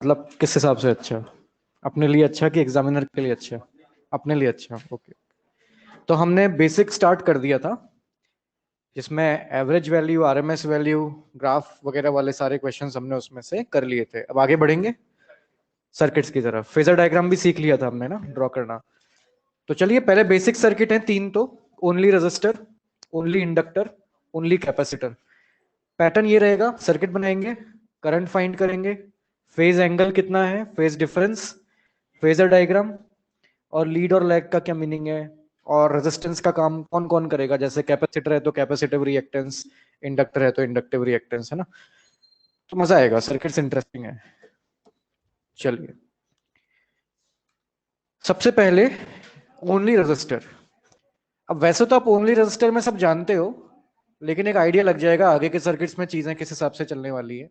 मतलब किस हिसाब से अच्छा? अपने लिए अच्छा कि एग्जामिनर के लिए अच्छा? अपने लिए अच्छा, ओके। तो हमने बेसिक स्टार्ट कर दिया था, जिसमें average value, RMS value, graph वगैरह वाले सारे क्वेश्चंस हमने उसमें से कर लिए थे। अब आगे बढ़ेंगे सर्किट्स की तरफ। फेजर डायग्राम भी सीख लिया था हमने ना ड्रॉ करना। तो चलिए, पहले बेसिक सर्किट है तीन तो। Only register, only inductor, only capacitor. Pattern ये रहेगा, सर्किट बनाएंगे, करंट फाइंड करेंगे, फेज एंगल कितना है, फेज डिफरेंस, फेजर डायग्राम, और लीड और लैग का क्या मीनिंग है, और रेजिस्टेंस का काम कौन कौन करेगा। जैसे कैपेसिटर है तो कैपेसिटिव रिएक्टेंस, इंडक्टर है तो इंडक्टिव रिएक्टेंस, है ना। तो मजा आएगा, सर्किट्स इंटरेस्टिंग है। चलिए, सबसे पहले ओनली रजिस्टर। अब वैसे तो आप ओनली रजिस्टर में सब जानते हो, लेकिन एक आइडिया लग जाएगा आगे के सर्किट्स में चीजें किस हिसाब से चलने वाली है।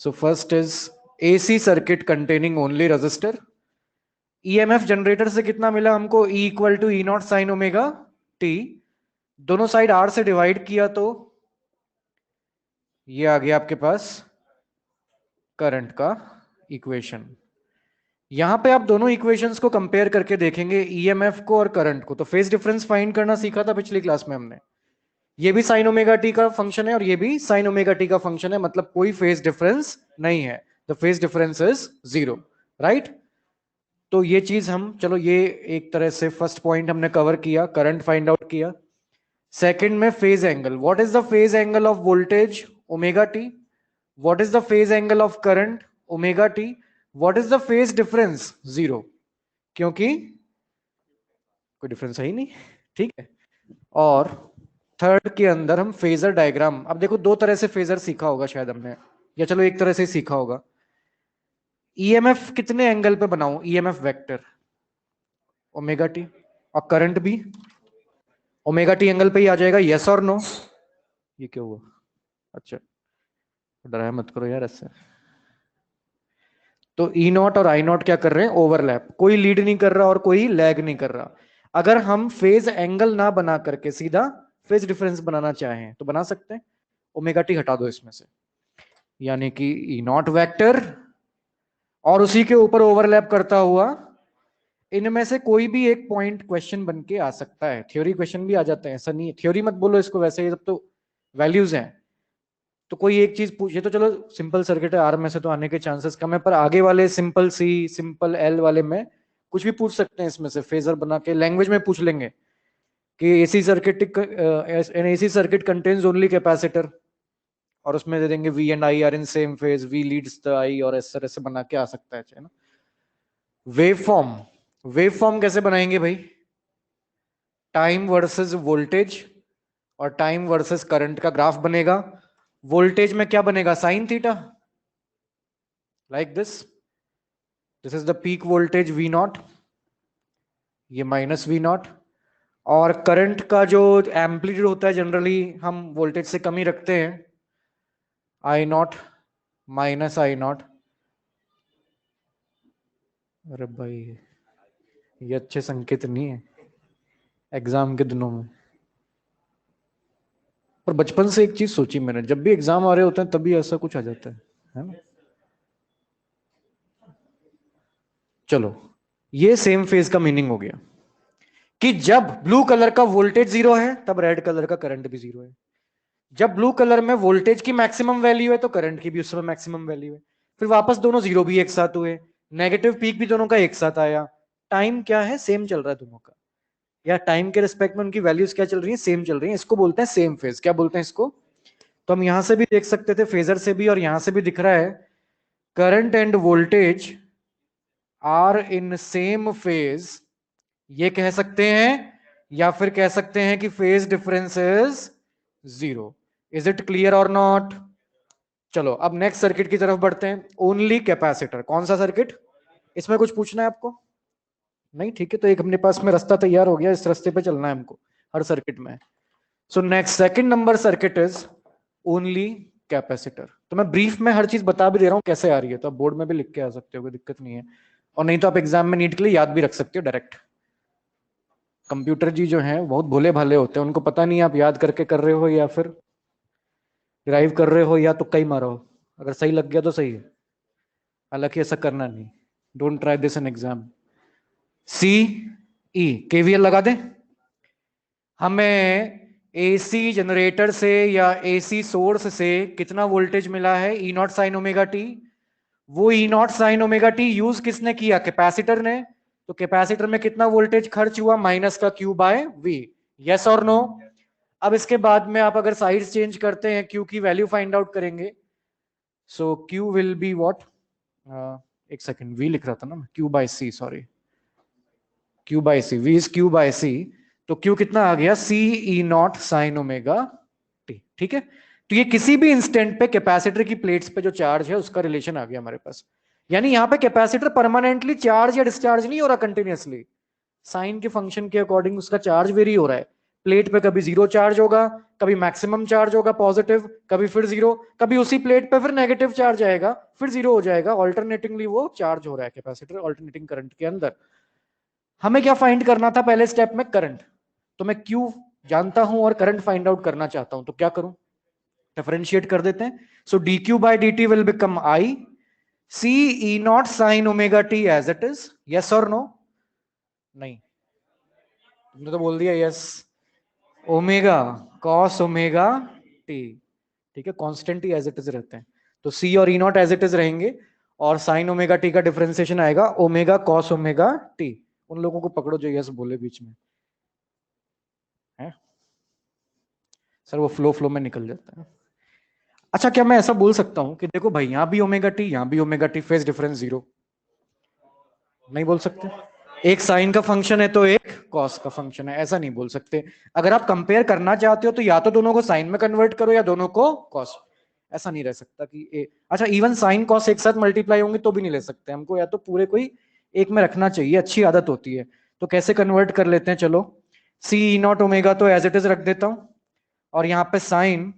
So first is AC circuit containing only resistor. EMF generator से कितना मिला हमको, E equal to E not sine omega T. दोनों साइड R से डिवाइड किया तो ये आ गया आपके पास करंट का इक्वेशन। यहां पे आप दोनों इक्वेशंस को कंपेयर करके देखेंगे, ईएमएफ को और करंट को। तो फेज डिफरेंस फाइंड करना सीखा था पिछली क्लास में हमने। ये भी साइन ओमेगा टी का फंक्शन है और ये भी साइन ओमेगा टी का फंक्शन है, मतलब कोई फेज डिफरेंस नहीं है। The phase difference is 0, right. तो ये चीज हम, चलो ये एक तरह से फर्स्ट पॉइंट हमने कवर किया, करंट फाइंड आउट किया। सेकंड में phase angle, what is the phase angle of voltage, omega T. What is the phase angle of current, omega T. What is the phase difference, 0, क्योंकि कोई difference है ही नहीं, ठीक है। और थर्ड के अंदर हम फेजर डायग्राम, अब देखो दो तरह से फेजर सीखा होगा शायद हमने, या चलो एक तरह से ही सीखा होगा। ईएमएफ कितने एंगल पे बनाऊं, ईएमएफ वेक्टर ओमेगा टी, और करंट भी ओमेगा टी एंगल पे ही आ जाएगा, यस और नो। ये क्या हुआ, अच्छा, डराया मत करो यार ऐसे। तो ई नॉट और आई नॉट क्या कर रहे हैं, ओवरलैप, कोई लीड नहीं कर रहा और कोई लैग नहीं कर रहा। अगर हम फेज एंगल ना बना करके सीधा फेज डिफरेंस बनाना चाहें तो बना सकते हैं। ओमेगा टी हटा दो इसमें से, यानी कि ई नॉट वैक्टर और उसी के ऊपर ओवरलैप करता हुआ इनमें से कोई भी एक पॉइंट क्वेश्चन बन के आ सकता है। थ्योरी क्वेश्चन भी आ जाते हैं, ऐसा नहीं है, थ्योरी मत बोलो इसको, वैसे ये सब तो वैल्यूज हैं। तो कोई एक चीज पूछे तो चलो, सिंपल सर्किट है, आर में से तो आने के चांसेस कम है, पर आगे वाले सिंपल सी, सिंपल एल वाले में कुछ भी पूछ सकते हैं इसमें से, फेजर बना के लैंग्वेज में पूछ लेंगे कि AC circuit, an AC circuit contains only capacitor, और उसमें दे देंगे V and I are in same phase, V leads the I, और इस तरह से बना के आ सकता है ना। वेव फॉर्म, वेव फॉर्म कैसे बनाएंगे भाई, टाइम वर्सेस वोल्टेज और टाइम वर्सेस करंट का ग्राफ बनेगा। वोल्टेज में क्या बनेगा, sine theta, like this is the peak voltage V not, ये माइनस वी नॉट। और करंट का जो एम्पलीट्यूड होता है जनरली हम वोल्टेज से कम ही रखते हैं, आई नॉट माइनस आई नॉट। अरे भाई, ये अच्छे संकेत नहीं है एग्जाम के दिनों में। पर बचपन से एक चीज सोची मैंने, जब भी एग्जाम आ रहे होते हैं तभी ऐसा कुछ आ जाता है ना। चलो, ये सेम फेज का मीनिंग हो गया कि जब ब्लू कलर का वोल्टेज 0 है तब रेड कलर का करंट भी 0 है। जब ब्लू कलर में वोल्टेज की मैक्सिमम वैल्यू है तो करंट की भी उस समय मैक्सिमम वैल्यू है। फिर वापस दोनों 0 भी एक साथ हुए, नेगेटिव पीक भी दोनों का एक साथ आया। टाइम क्या है, सेम चल रहा है दोनों का, या टाइम के रिस्पेक्ट में उनकी वैल्यूज क्या चल रही है, सेम चल रही है। इसको बोलते हैं सेम फेज। क्या बोलते हैं इसको, तो हम यहां से भी देख सकते थे फेजर से भी, और यहां से भी दिख रहा है, current and voltage are in same phase, ये कह सकते हैं, या फिर कह सकते हैं कि phase difference is 0। Is it clear और नॉट। चलो अब नेक्स्ट सर्किट की तरफ बढ़ते हैं, ओनली कैपेसिटर। कौन सा सर्किट, इसमें कुछ पूछना है आपको, नहीं, ठीक है। तो एक अपने पास में रास्ता तैयार हो गया, इस रास्ते पे चलना है हमको हर सर्किट में। So next second number circuit is only capacitor. तो मैं ब्रीफ में हर चीज बता भी दे रहा हूं कैसे आ रही है, तो आप बोर्ड में भी लिख के आ सकते हो, कोई दिक्कत नहीं है। और नहीं तो आप एग्जाम में नीट के लिए याद भी रख सकते हो डायरेक्ट। कंप्यूटर जी जो हैं बहुत भोले भाले होते हैं, उनको पता नहीं आप याद करके कर रहे हो या फिर डिराइव कर रहे हो या तुक्का ही मारो, अगर सही लग गया तो सही है। हालांकि ऐसा करना नहीं, don't try this in exam. C E KVL लगा दें। हमें एसी जनरेटर से या एसी सोर्स से कितना वोल्टेज मिला है, E not sine omega T. वो E not sine omega T use किसने किया, कैपेसिटर ने। तो कैपेसिटर में कितना वोल्टेज खर्च हुआ, माइनस का क्यू बाय वी। यस और नो। अब इसके बाद में आप अगर साइड्स चेंज करते हैं, क्यू की वैल्यू फाइंड आउट करेंगे। So Q will be what, एक सेकंड, वी लिख रहा था ना, Q by C, sorry, Q by C, V is Q by C. तो क्यू कितना आ गया, C E not sine omega T. ठीक है, तो ये किसी भी इंस्टेंट पे कैपेसिटर की प्लेट्स पे जो चार्ज है उसका रिलेशन आ गया हमारे पास। यानी यहां पे कैपेसिटर परमानेंटली चार्ज या डिस्चार्ज नहीं हो रहा कंटिन्यूअसली, साइन के फंक्शन के अकॉर्डिंग उसका चार्ज वेरी हो रहा है। प्लेट पे कभी जीरो चार्ज होगा, कभी मैक्सिमम चार्ज होगा पॉजिटिव, कभी फिर जीरो, कभी उसी प्लेट पे फिर नेगेटिव चार्ज आएगा, फिर जीरो हो जाएगा। ऑल्टरनेटिंगली वो चार्ज हो रहा है कैपेसिटर ऑल्टरनेटिंग करंट के अंदर। हमें क्या फाइंड करना था पहले स्टेप में, करंट। तो मैं क्यू जानता हूं और करंट फाइंड आउट करना चाहता हूं, तो क्या करूं, डिफरेंशिएट कर देते हैं। So D Q by D T will become I C E not sine omega T as it is. Yes और नो। नहीं, तुमने तो बोल दिया yes. Omega cos omega T, ठीक है, कांस्टेंट ही एज इट इज रहते हैं। तो सी और E not as it is रहेंगे, और साइन ओमेगा टी का डिफरेंशिएशन आएगा ओमेगा कॉस ओमेगा टी। उन लोगों को पकड़ो जो यस बोले बीच में है, सर वो फ्लो फ्लो में निकल जाता है। अच्छा, क्या मैं ऐसा बोल सकता हूं कि देखो भाई, यहां भी ओमेगा टी, यहां भी omega T, phase difference zero? नहीं बोल सकते। एक साइन का फंक्शन है तो एक कॉस का फंक्शन है, ऐसा नहीं बोल सकते। अगर आप कंपेयर करना चाहते हो तो या तो दोनों को साइन में कन्वर्ट करो या दोनों को कॉस। ऐसा नहीं रह सकता कि अच्छा, इवन साइन कॉस एक साथ मल्टीप्लाई होंगे तो भी नहीं ले सकते हमको, या तो पूरे कोई एक में रखना चाहिए, अच्छी आदत होती है। तो कैसे कन्वर्ट कर लेते हैं, चलो, सी नॉट ओमेगा तो एज इट इज रख देता हूं, और यहाँ पे साइन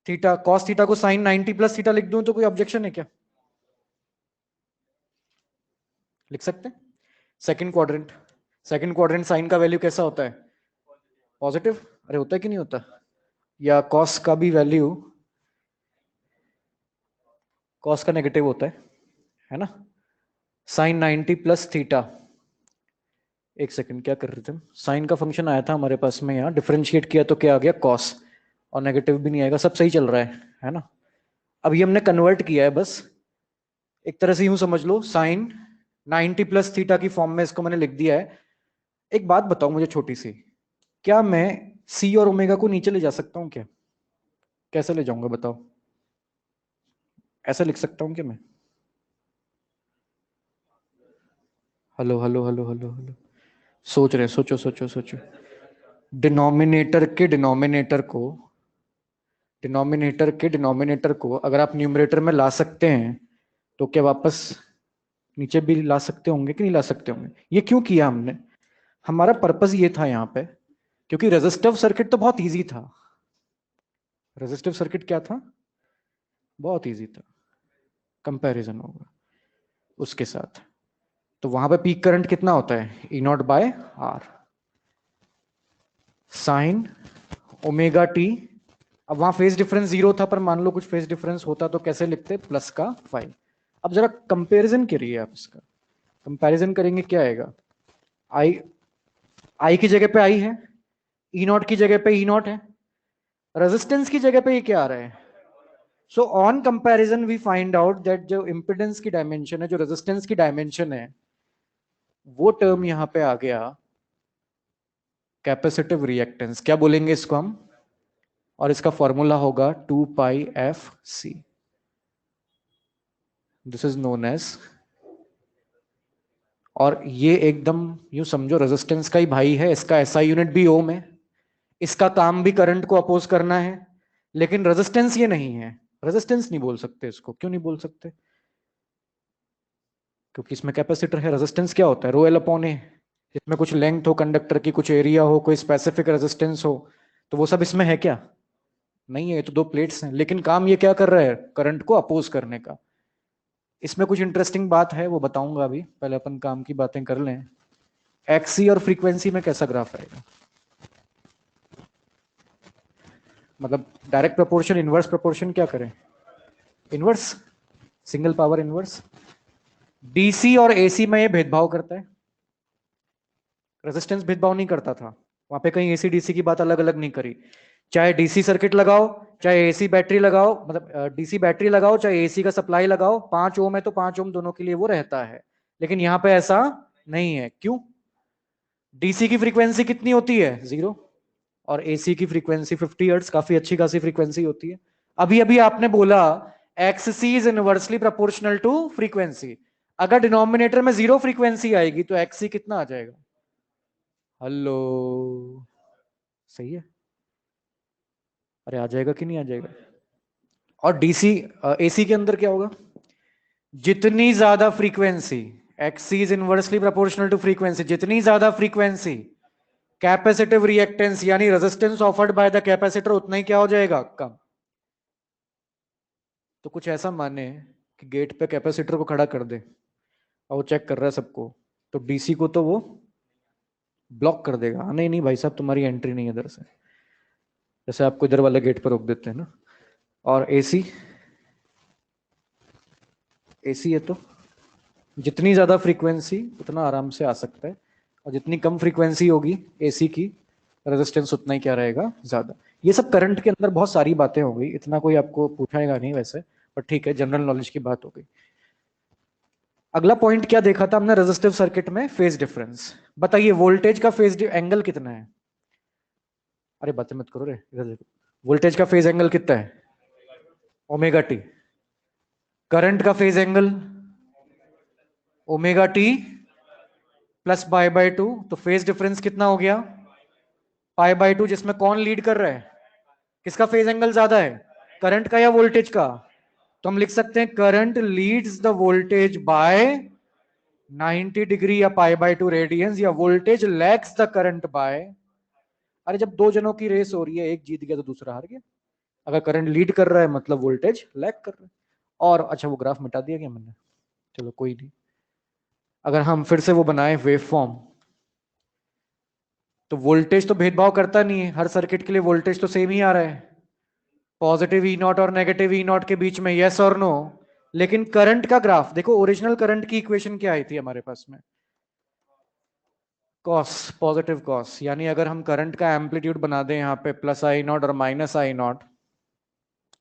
थीटा, कॉस थीटा को साइन 90 प्लस थीटा लिख दूं तो कोई ऑब्जेक्शन है क्या, लिख सकते हैं। Second quadrant, second quadrant sine का वैल्यू कैसा होता है, पॉजिटिव। अरे होता है कि नहीं होता, या कॉस का भी वैल्यू, कॉस का नेगेटिव होता है ना। साइन 90 प्लस थीटा, एक सेकंड क्या कर रहे थे, साइन का फंक्शन आया था हमारे पास में, यहाँ डिफरेंशिएट किया तो क्या आ गया, कॉस, और नेगेटिव भी नहीं आएगा, सब सही चल रहा है ना। अब ये हमने कन्वर्ट किया है बस, एक तरह से यूं समझ लो, साइन 90 प्लस थीटा की फॉर्म में इसको मैंने लिख दिया है। एक बात बताओ मुझे छोटी सी, क्या मैं सी और ओमेगा को नीचे ले जा सकता हूं क्या, कैसे ले जाऊंगा बताओ, ऐसा लिख सकता हूं क्या मैं, hello hello hello hello hello, सोच रहे, सोचो सोचो सोचो। डिनोमिनेटर के डिनोमिनेटर को, डिनोमिनेटर के डिनोमिनेटर को अगर आप न्यूमरेटर में ला सकते हैं तो क्या वापस नीचे भी ला सकते होंगे कि नहीं ला सकते होंगे। ये क्यों किया हमने, हमारा पर्पस ये था यहाँ पे, क्योंकि रेजिस्टिव सर्किट तो बहुत इजी था। रेजिस्टिव सर्किट क्या था, बहुत इजी था, कंपैरिजन होगा उसके साथ। तो वहां पे पीक करंट कितना होता है, E not by R sine omega T. अब वहां फेज डिफरेंस जीरो था, पर मान लो कुछ फेज डिफरेंस होता तो कैसे लिखते, प्लस का 5। अब जरा कंपैरिजन करिए आप इसका, कंपैरिजन करेंगे क्या आएगा, आई, आई की जगह पे आई है, ई नॉट की जगह पे ई नॉट है, रेजिस्टेंस की जगह पे ये क्या आ रहा है। So on comparison we find out that जो इंपिडेंस की डायमेंशन है, जो रेजिस्टेंस की डायमेंशन है, वो टर्म यहां पे आ गया कैपेसिटिव रिएक्टेंस, क्या बोलेंगे इसको हम, और इसका फॉर्मूला होगा 2πfc, this is known as, और ये एकदम यूं समझो रेजिस्टेंस का ही भाई है, इसका एसआई यूनिट भी ओम है, इसका काम भी करंट को अपोज करना है, लेकिन रेजिस्टेंस ये नहीं है। रेजिस्टेंस नहीं बोल सकते इसको, क्यों नहीं बोल सकते, क्योंकि इसमें कैपेसिटर है। रेजिस्टेंस क्या होता है, रो एल अपॉन ए, इसमें कुछ लेंथ हो कंडक्टर की, कुछ एरिया हो, कोई स्पेसिफिक रेजिस्टेंस हो, तो वो सब इसमें है क्या, नहीं है, ये तो दो प्लेट्स हैं, लेकिन काम ये क्या कर रहा है, करंट को अपोज करने का। इसमें कुछ इंटरेस्टिंग बात है, वो बताऊंगा अभी, पहले अपन काम की बातें कर लें। एक्सी और फ्रीक्वेंसी में कैसा ग्राफ आएगा, मतलब डायरेक्ट प्रोपोर्शन, इनवर्स प्रोपोर्शन, क्या करें, inverse, single power inverse, DC और एसी में ये भेदभाव करता है, रेजिस्टेंस भेदभाव नहीं करता था, वहां पे कहीं एसी डीसी की बात अलग अलग नहीं करी। चाहे डीसी सर्किट लगाओ, चाहे एसी बैटरी लगाओ, मतलब डीसी बैटरी लगाओ, चाहे एसी का सप्लाई लगाओ, 5 ओम है तो 5 ओम दोनों के लिए वो रहता है। लेकिन यहां पे ऐसा नहीं है, क्यों? डीसी की फ्रीक्वेंसी कितनी होती है? 0। और एसी की फ्रीक्वेंसी 50 हर्ट्ज, काफी अच्छी खासी फ्रीक्वेंसी होती है। अभी अभी आपने बोला XC is inversely proportional to frequency. अगर डिनोमिनेटर में 0 फ्रीक्वेंसी आएगी तो एक्ससी कितना आ जाएगा? हेलो, सही है? अरे आ जाएगा कि नहीं आ जाएगा? और डीसी एसी के अंदर क्या होगा? जितनी ज्यादा frequency, XC is inversely proportional to frequency, जितनी ज्यादा फ्रीक्वेंसी कैपेसिटिव रिएक्टेंस यानी resistance offered by the capacitor उतना ही क्या हो जाएगा? कम। तो कुछ ऐसा माने कि गेट पे कैपेसिटर को खड़ा कर दे और वो चेक कर रहा है सबको, तो डीसी को तो वो ब्लॉक कर देगा, नहीं नहीं भाई साहब तुम्हारी एंट्री नहीं है इधर से, जैसे आपको इधर वाले गेट पर रोक देते हैं ना। और एसी, एसी है तो जितनी ज्यादा फ्रीक्वेंसी उतना आराम से आ सकता है, और जितनी कम फ्रीक्वेंसी होगी एसी की, रेजिस्टेंस उतना ही क्या रहेगा? ज्यादा। ये सब करंट के अंदर बहुत सारी बातें हो गई, इतना कोई आपको पूछाएगा नहीं वैसे, पर ठीक है, जनरल नॉलेज की बात हो गई। अगला पॉइंट क्या देखा था हमने रेजिस्टिव सर्किट में? Phase difference. बताइए वोल्टेज का फेज एंगल कितना है? अरे बातें मत करो रे, इधर देखो। वोल्टेज का फेज एंगल कितना है? Omega T. करंट का phase angle omega T plus pi by 2। तो फेज डिफरेंस कितना हो गया? पाई बाय 2। जिसमें कौन लीड कर रहा है? किसका फेज एंगल ज्यादा है? करंट का या वोल्टेज का? तो हम लिख सकते हैं current leads the voltage by 90 degree या पाई बाय 2 रेडियंस, या voltage lags the current by. अरे जब दो जनों की रेस हो रही है, एक जीत गया तो दूसरा हार गया। अगर करंट लीड कर रहा है मतलब वोल्टेज लैग कर रहा है। और अच्छा वो ग्राफ मिटा दिया क्या मैंने? चलो कोई नहीं। अगर हम फिर से वो बनाए वेव फॉर्म, तो वोल्टेज तो भेदभाव करता नहीं है, हर सर्किट के लिए वोल्टेज तो सेम ही आ रहा है, पॉजिटिव ई नॉट और नेगेटिव ई नॉट के बीच में, यस और नो। लेकिन करंट का ग्राफ देखो, ओरिजिनल करंट की इक्वेशन क्या आई थी हमारे पास में? Cos, positive cos. यानी अगर हम करंट का एम्पलीट्यूड बना दें यहाँ पे प्लस आई नॉट और माइनस आई नॉट,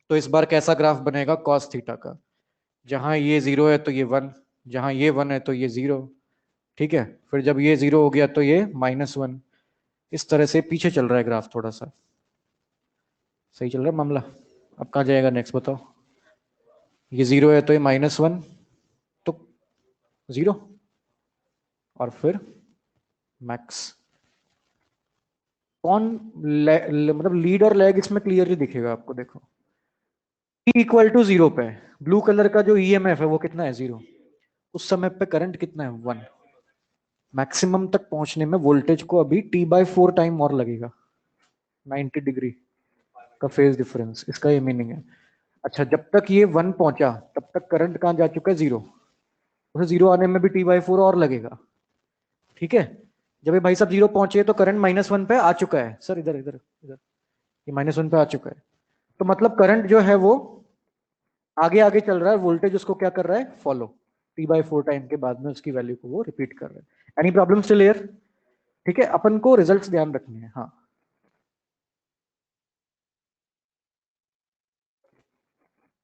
तो इस बार कैसा ग्राफ बनेगा? कॉस थीटा का। जहां ये 0 है तो ये 1, जहां ये 1 है तो ये 0। ठीक है, फिर जब ये 0 हो गया तो ये -1। इस तरह से पीछे चल रहा है ग्राफ थोड़ा सा। सही चल रहा है मामला? अब कहाँ जाएगा नेक्स्ट बताओ? ये 0 है तो ये -1, तो 0, और फिर मैक्स। कौन मतलब लीड और लैग इसमें क्लियरली दिखेगा आपको, देखो। T इक्वल टू 0 पे ब्लू कलर का जो ईएमएफ है वो कितना है? 0। उस समय पे करंट कितना है? 1। मैक्सिमम तक पहुंचने में वोल्टेज को अभी T/4 टाइम और लगेगा, 90 डिग्री का फेज डिफरेंस, इसका ये मीनिंग है। अच्छा, जब तक ये 1 पहुंचा तब तक करंट कहां जा चुका है? 0। उसे 0 आने में भी T/4 और लगेगा। ठीक है, जब ये भाई साहब 0 पहुंचे तो करंट -1 पे आ चुका है। सर इधर इधर इधर, ये -1 पे आ चुका है। तो मतलब करंट जो है वो आगे आगे चल रहा है, वोल्टेज उसको क्या कर रहा है? फॉलो। T/4 टाइम के बाद में उसकी वैल्यू को वो रिपीट कर रहा है। Any problem still here? ठीक है, अपन को रिजल्ट्स ध्यान रखने हैं। हाँ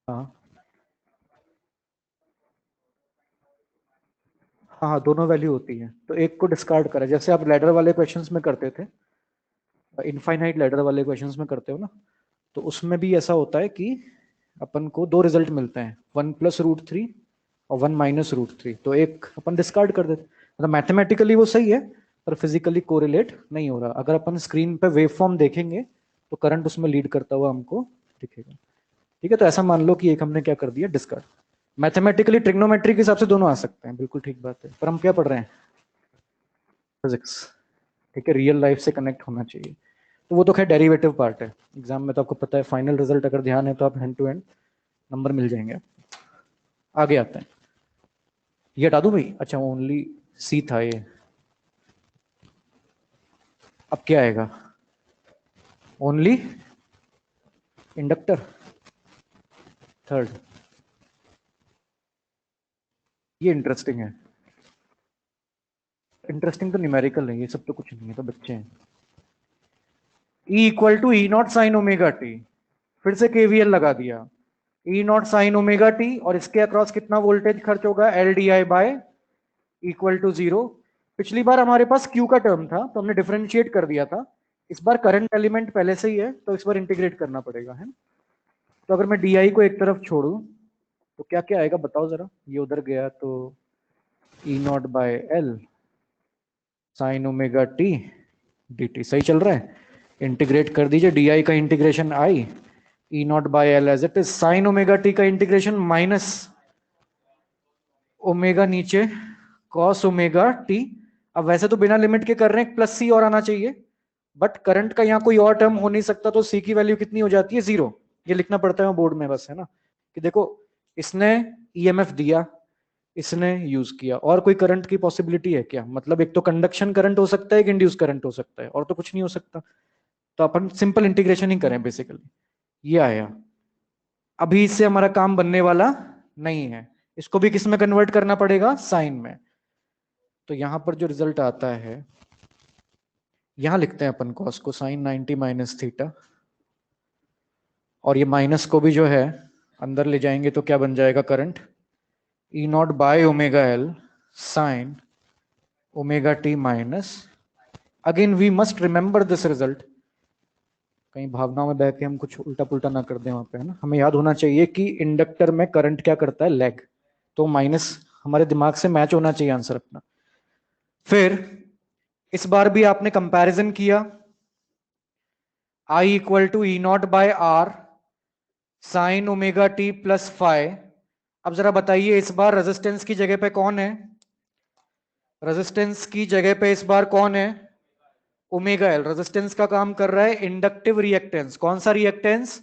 हाँ हाँ हाँ, दोनों वैल्यू होती है, तो एक को डिस्कार्ड करें, जैसे आप लैडर वाले क्वेश्चंस में करते थे, इनफाइनाइट लैडर वाले क्वेश्चंस में करते हो ना, तो उसमें भी ऐसा होता है कि अपन को दो रिजल्ट मिलते हैं, 1 + √3 और 1 - √3, तो एक अपन डिस्कार्ड कर देते। मतलब मैथमेटिकली वो सही है, पर फिजिकली कोरिलेट नहीं हो रहा। अगर अपन स्क्रीन पे वेव फॉर्म देखेंगे तो करंट उसमें लीड करता हुआ हमको दिखेगा। ठीक है, तो ऐसा मान लो कि एक हमने क्या कर दिया? डिस्कार्ड। मैथमेटिकली ट्रिग्नोमेट्री के हिसाब से दोनों आ सकते हैं, बिल्कुल ठीक बात है, पर हम क्या पढ़ रहे हैं? फिजिक्स। ठीक है, रियल लाइफ से कनेक्ट होना चाहिए। तो वो तो खैर डेरिवेटिव पार्ट है, एग्जाम में तो आपको पता है, फाइनल रिजल्ट अगर ध्यान है तो आप हैंड टू हैंड नंबर मिल जाएंगे। आगे आते हैं, ये हटा दूं भाई? अच्छा ओनली सी था ये, अब क्या आएगा? Only inductor, third. ये इंटरेस्टिंग है। इंटरेस्टिंग तो न्यूमेरिकल है, ये सब तो कुछ नहीं है, तो बच्चे हैं। E equal to E not sine omega T, फिर से केवीएल लगा दिया। E not sine omega T, और इसके अक्रॉस कितना वोल्टेज खर्च होगा, L D I by equal to zero. पिछली बार हमारे पास क्यू का टर्म था तो हमने डिफरेंशिएट कर दिया था, इस बार करंट एलिमेंट पहले से ही है तो इस बार इंटीग्रेट करना पड़ेगा, है। तो अगर मैं डी आई को एक तरफ छोड़ू तो क्या क्या आएगा बताओ जरा, ये उधर गया तो E not by L sine omega T D T, सही चल रहा है। इंटीग्रेट कर दीजिए, डी आई का integration I, E not by L as it is, sine omega T का इंटीग्रेशन माइनस ओमेगा नीचे कॉस ओमेगा टी। अब वैसे तो बिना लिमिट के कर रहे हैं, प्लस सी और आना चाहिए, बट करंट का यहाँ कोई और टर्म हो नहीं सकता, तो सी की वैल्यू कितनी हो जाती है, जीरो। ये लिखना पड़ता है बोर्ड में बस, है ना, कि देखो इसने ईएमएफ दिया, इसने यूज किया, और कोई करंट की पॉसिबिलिटी है क्या, मतलब एक तो कंडक्शन करंट हो सकता है, एक इंड्यूस करंट हो सकता है, और तो कुछ नहीं हो सकता। तो अपन सिंपल इंटीग्रेशन ही करें बेसिकली, ये आया। अभी इससे हमारा काम बनने वाला नहीं है, इसको भी किस में कन्वर्ट करना पड़ेगा, साइन में। तो यहां पर जो रिजल्ट आता है, यहां लिखते हैं अपन कॉस को साइन 90 माइनस थीटा, और ये माइनस को भी जो है अंदर ले जाएंगे तो क्या बन जाएगा, current E not by omega L sine omega T minus. Again we must remember this result, कहीं भावनाओं में बह के हम कुछ उल्टा पुल्टा ना कर दें वहां पे, है ना। हमें याद होना चाहिए कि इंडक्टर में करंट क्या करता है, लैग, तो माइनस हमारे दिमाग से मैच होना चाहिए आंसर अपना। फिर इस बार भी आपने कंपैरिजन किया, I equal to E not by R sine omega T plus five. अब जरा बताइए इस बार रेजिस्टेंस की जगह पे कौन है, रेजिस्टेंस की जगह पे इस बार कौन है, ओमेगा एल। रेजिस्टेंस का काम कर रहा है इंडक्टिव रिएक्टेंस, कौन सा रिएक्टेंस,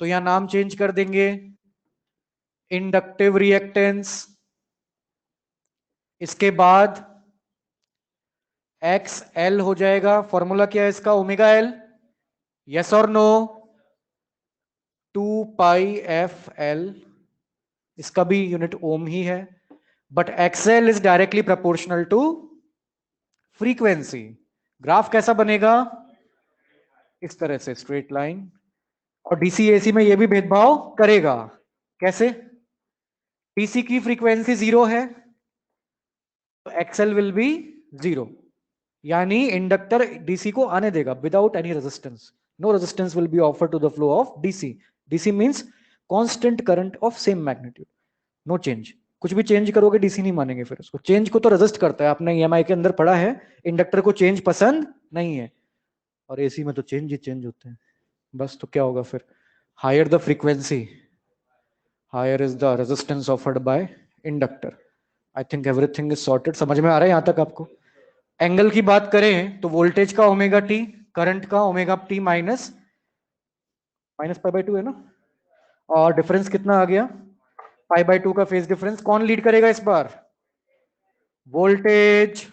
तो यहां नाम चेंज कर देंगे, इंडक्टिव रिएक्टेंस। इसके बाद एक्स एल हो जाएगा, फॉर्मूला क्या है इसका, ओमेगा एल, यस और नो, 2πf_L, इसका भी यूनिट ओम ही है, but XL is directly proportional to frequency. Graph कैसा बनेगा, इस तरह से स्ट्रेट लाइन, और डीसी एसी में यह भी भेदभाव करेगा, कैसे, डीसी की फ्रीक्वेंसी जीरो है तो एक्सएल विल बी जीरो, यानी इंडक्टर डीसी को आने देगा without any resistance, no resistance will be offer to the flow of DC. DC means constant current of same magnitude, no change, कुछ भी change करोगे DC नहीं मानेंगे, फिर उसको चेंज को तो रेजिस्ट करता है, आपने ईएमआई के अंदर पढ़ा है, इंडक्टर को चेंज पसंद नहीं है, और एसी में तो चेंज ही चेंज होते हैं बस। तो क्या होगा फिर, higher the frequency higher is the resistance offered by inductor. I think everything is sorted, समझ में आ रहा है यहां तक आपको। एंगल की बात करें तो वोल्टेज का ओमेगा टी, करंट का omega T minus minus pi by two है ना, और डिफरेंस कितना आ गया, पाई बाय टू का फेज डिफरेंस। कौन लीड करेगा इस बार, वोल्टेज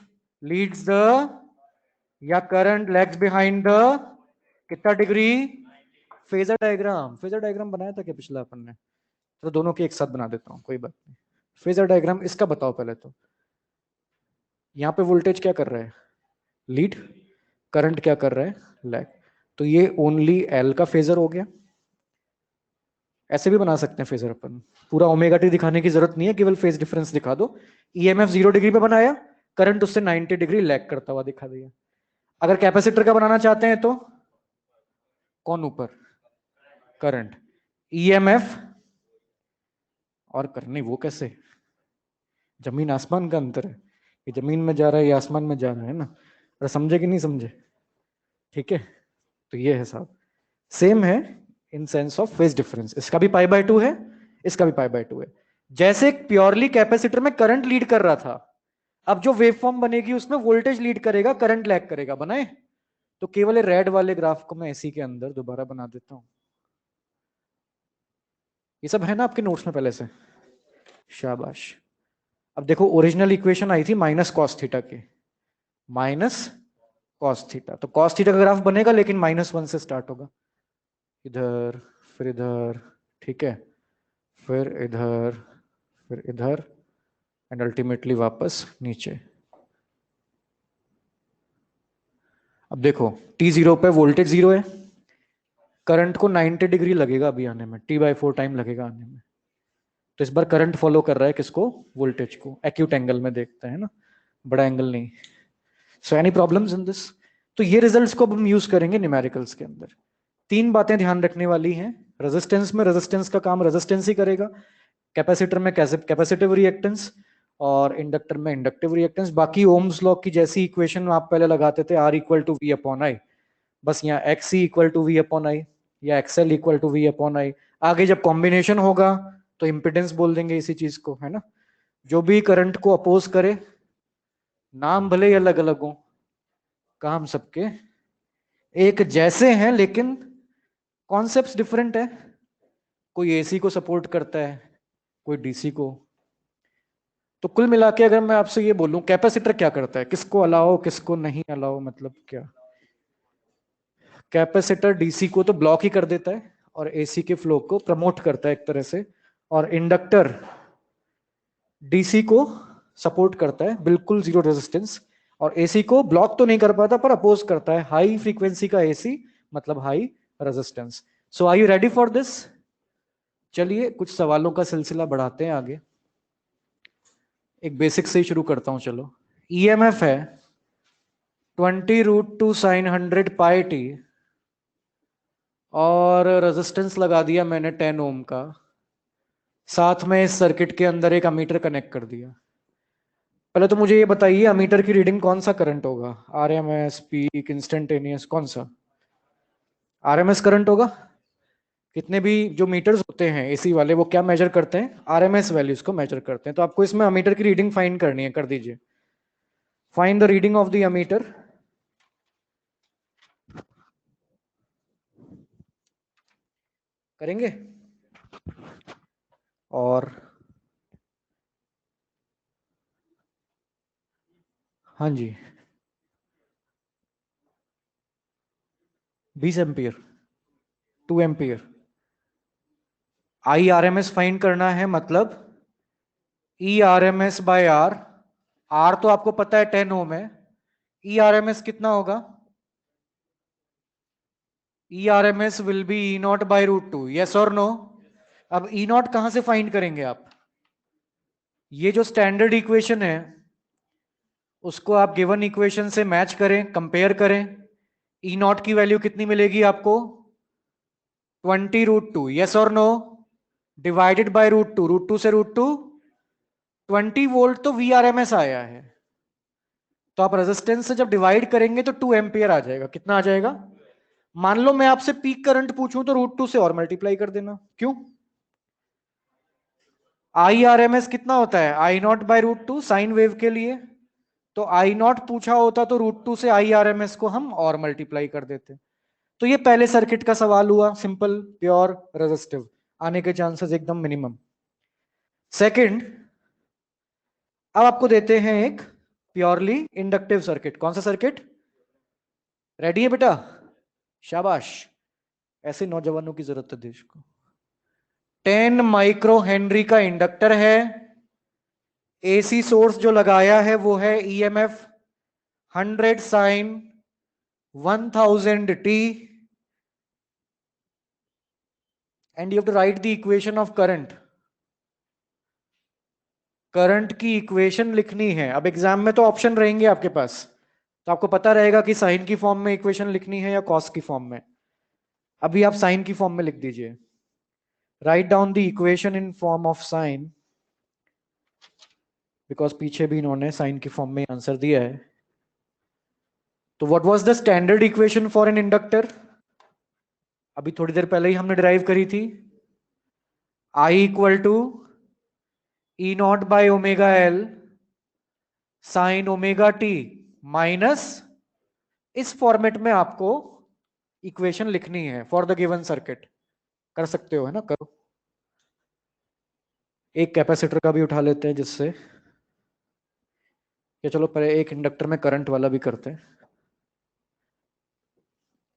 लीड्स द, या करंट लैग्स बिहाइंड द, कितना degree, phasor diagram, phasor diagram बनाया था क्या पिछला अपन ने, तो दोनों के एक साथ बना देता हूं, कोई बात नहीं। फेजर डायग्राम इसका बताओ पहले तो, यहां पे वोल्टेज क्या कर रहा है, लीड, करंट क्या कर रहा है, लैग, तो ये ओनली एल का फेजर हो गया। ऐसे भी बना सकते हैं फेजर अपन, पूरा ओमेगा टी दिखाने की जरूरत नहीं है, केवल फेज डिफरेंस दिखा दो। ईएमएफ 0 डिग्री पे बनाया, करंट उससे 90 डिग्री लैग करता हुआ दिखा दिया। अगर कैपेसिटर का बनाना चाहते हैं तो कौन ऊपर, करंट, ईएमएफ, और करने वो कैसे, जमीन आसमान का अंतर है, ये जमीन में जा रहा है, ये आसमान में जा रहा है ना, अरे समझे कि नहीं समझे, ठीक है। तो ये है साहब, सेम है in sense of phase difference, इसका भी पाई बाय टू है, इसका भी पाई बाय टू है। जैसे प्योरली कैपेसिटर में करंट लीड कर रहा था, अब जो वेवफॉर्म बनेगी उसमें वोल्टेज लीड करेगा, करंट लैग करेगा, बनाए। तो केवल रेड वाले ग्राफ को मैं इसी के अंदर दोबारा बना देता हूं, ये सब है ना आपके नोट्स में पहले से, शाबाश। अब देखो ओरिजिनल इक्वेशन आई थी माइनस कॉस थीटा की, माइनस कॉस थीटा, तो कॉस थीटा का ग्राफ बनेगा लेकिन -1 से स्टार्ट होगा, इधर फिर इधर, ठीक है, फिर इधर फिर इधर, एंड अल्टीमेटली वापस नीचे। अब देखो T0 पे वोल्टेज 0 है, करंट को 90 डिग्री लगेगा अभी आने में, T/4 टाइम लगेगा आने में। तो इस बार करंट फॉलो कर रहा है किसको? वोल्टेज को। एक्यूट एंगल में देखते हैं ना, बड़ा एंगल नहीं। So any problems in this? तो ये रिजल्ट्स को अब हम यूज करेंगे न्यूमेरिकल्स के अंदर। तीन बातें ध्यान रखने वाली हैं। रेजिस्टेंस में रेजिस्टेंस का काम रेजिस्टेंस ही करेगा, कैपेसिटर में कैपेसिटिव रिएक्टेंस, और इंडक्टर में इंडक्टिव रिएक्टेंस। बाकी ओम्स लॉ की जैसी इक्वेशन आप पहले लगाते थे, R equal to V upon I, बस यहाँ XC equal to V upon I या XL equal to V upon I. आगे जब कॉम्बिनेशन होगा तो इंपिडेंस बोल देंगे इसी चीज को, है ना। जो भी करंट को अपोज करे, नाम भले ही अलग अलग हो, काम सबके एक जैसे हैं, लेकिन कॉन्सेप्ट्स डिफरेंट है। कोई एसी को सपोर्ट करता है, कोई डीसी को। तो कुल मिला के अगर मैं आपसे ये बोलूं कैपेसिटर क्या करता है, किसको अलाओ किसको नहीं अलाओ, मतलब क्या? कैपेसिटर डीसी को तो ब्लॉक ही कर देता है और एसी के फ्लो को प्रमोट करता है एक तरह से, और इंडक्टर डीसी को सपोर्ट करता है, बिल्कुल जीरो रेजिस्टेंस, और एसी को ब्लॉक तो नहीं कर पाता पर अपोज करता है। हाई फ्रीक्वेंसी का एसी मतलब high resistance. So are you ready for this? चलिए कुछ सवालों का सिलसिला बढ़ाते हैं आगे। एक बेसिक से ही शुरू करता हूं चलो। ईएमएफ है 20√2 sin 100 पाई टी, और रेजिस्टेंस लगा दिया मैंने 10 ओम का, साथ में इस सर्किट के अंदर एक अमीटर कनेक्ट कर दिया। पहले तो मुझे ये बताइए अमीटर की रीडिंग कौन सा करंट होगा? आरएमएस, पीक, इंस्टेंटेनियस, कौन सा? आरएमएस करंट होगा। कितने भी जो मीटर्स होते हैं एसी वाले, वो क्या मेजर करते हैं? आरएमएस वैल्यूज को मेजर करते हैं। तो आपको इसमें अमीटर की रीडिंग फाइंड करनी है, कर दीजिए। Find the reading of the ammeter. करेंगे? और हाँ जी, 20 ampere, 2 ampere. I R M S find करना है, मतलब E R M S by R. R तो आपको पता है 10 ओम है, ई आर एम एस कितना होगा? E R M S will be E not by √2, yes और नो? अब ई नॉट कहां से फाइंड करेंगे आप? ये जो स्टैंडर्ड इक्वेशन है उसको आप गिवन इक्वेशन से मैच करें, कंपेयर करें। ई नॉट की वैल्यू कितनी मिलेगी आपको? 20√2, यस और नो? डिवाइडेड बाय √2, √2 से √2 20 वोल्ट तो वीआरएमएस आया है। तो आप रेजिस्टेंस से जब डिवाइड करेंगे तो 2 एम्पियर आ जाएगा। कितना आ जाएगा? मान लो मैं आपसे पीक करंट पूछूं तो √2 से और मल्टीप्लाई कर देना। क्यों? आई आर एम एस कितना होता है? आई नॉट बाई √2 साइन वेव के लिए। तो आई नॉट पूछा होता तो √2 से आई आर एम एस को हम और मल्टीप्लाई कर देते। तो ये पहले सर्किट का सवाल हुआ, सिंपल, प्योर, रेजिस्टिव, आने के चांसेस एकदम मिनिमम। सेकंड, अब आपको देते हैं एक प्योरली इंडक्टिव सर्किट। कौन सा सर्किट? रेडी है बेटा? शाबाश, ऐसे नौजवानों की जरूरत है देश को। 10 माइक्रो हेनरी का इंडक्टर है, एसी सोर्स जो लगाया है वो है EMF 100 sine 1000 T, and you have to write the equation of current. Current की इक्वेशन लिखनी है। अब एग्जाम में तो ऑप्शन रहेंगे आपके पास, तो आपको पता रहेगा कि साइन की फॉर्म में इक्वेशन लिखनी है या कॉस की फॉर्म में। अभी आप साइन की फॉर्म में लिख दीजिए। Write down the equation in form of sine, because पीछे भी इन्होंने साइन की फॉर्म में आंसर दिया है। तो what was the standard equation for an inductor? अभी थोड़ी देर पहले ही हमने डिराइव करी थी। I equal to E not by omega L sine omega T minus, इस फॉर्मेट में आपको इक्वेशन लिखनी है फॉर द गिवन सर्किट। कर सकते हो, है ना? करो। एक कैपेसिटर का भी उठा लेते हैं जिससे, या चलो पहले एक इंडक्टर में करंट वाला भी करते हैं।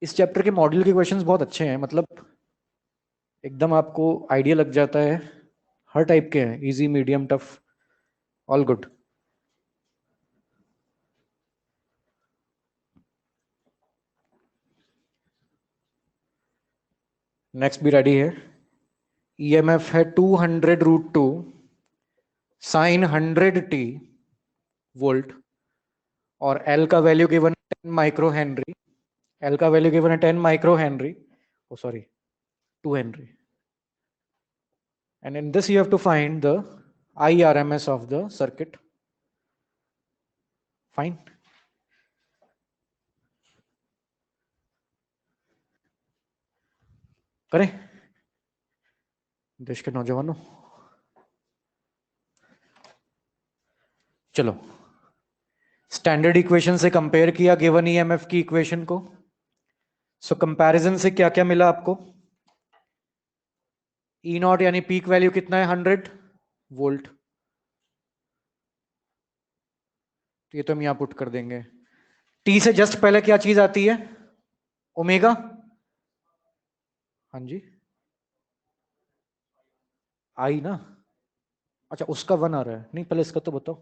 इस चैप्टर के मॉड्यूल के क्वेश्चंस बहुत अच्छे हैं, मतलब एकदम आपको आइडिया लग जाता है। हर टाइप के हैं, easy, medium, tough. All good. Next भी रेडी है। ईएमएफ है 200√2 साइन 100t वोल्ट, और एल का value given 10 micro henry. L का वैल्यू गिवन है 10 micro henry, oh sorry 2 henry, and in this you have to find the IRMS of the circuit. Fine. करें देश के नौजवानों, चलो स्टैंडर्ड इक्वेशन से कंपेयर किया गिवन ईएमएफ की इक्वेशन को। सो कंपैरिजन से क्या क्या मिला आपको? ई नॉट यानी पीक वैल्यू कितना है? 100 वोल्ट। तो ये तो हम यहां पुट कर देंगे। टी से जस्ट पहले क्या चीज आती है? ओमेगा। हाँ जी, आई ना। अच्छा उसका 1 आ रहा है, नहीं पहले इसका तो बताओ।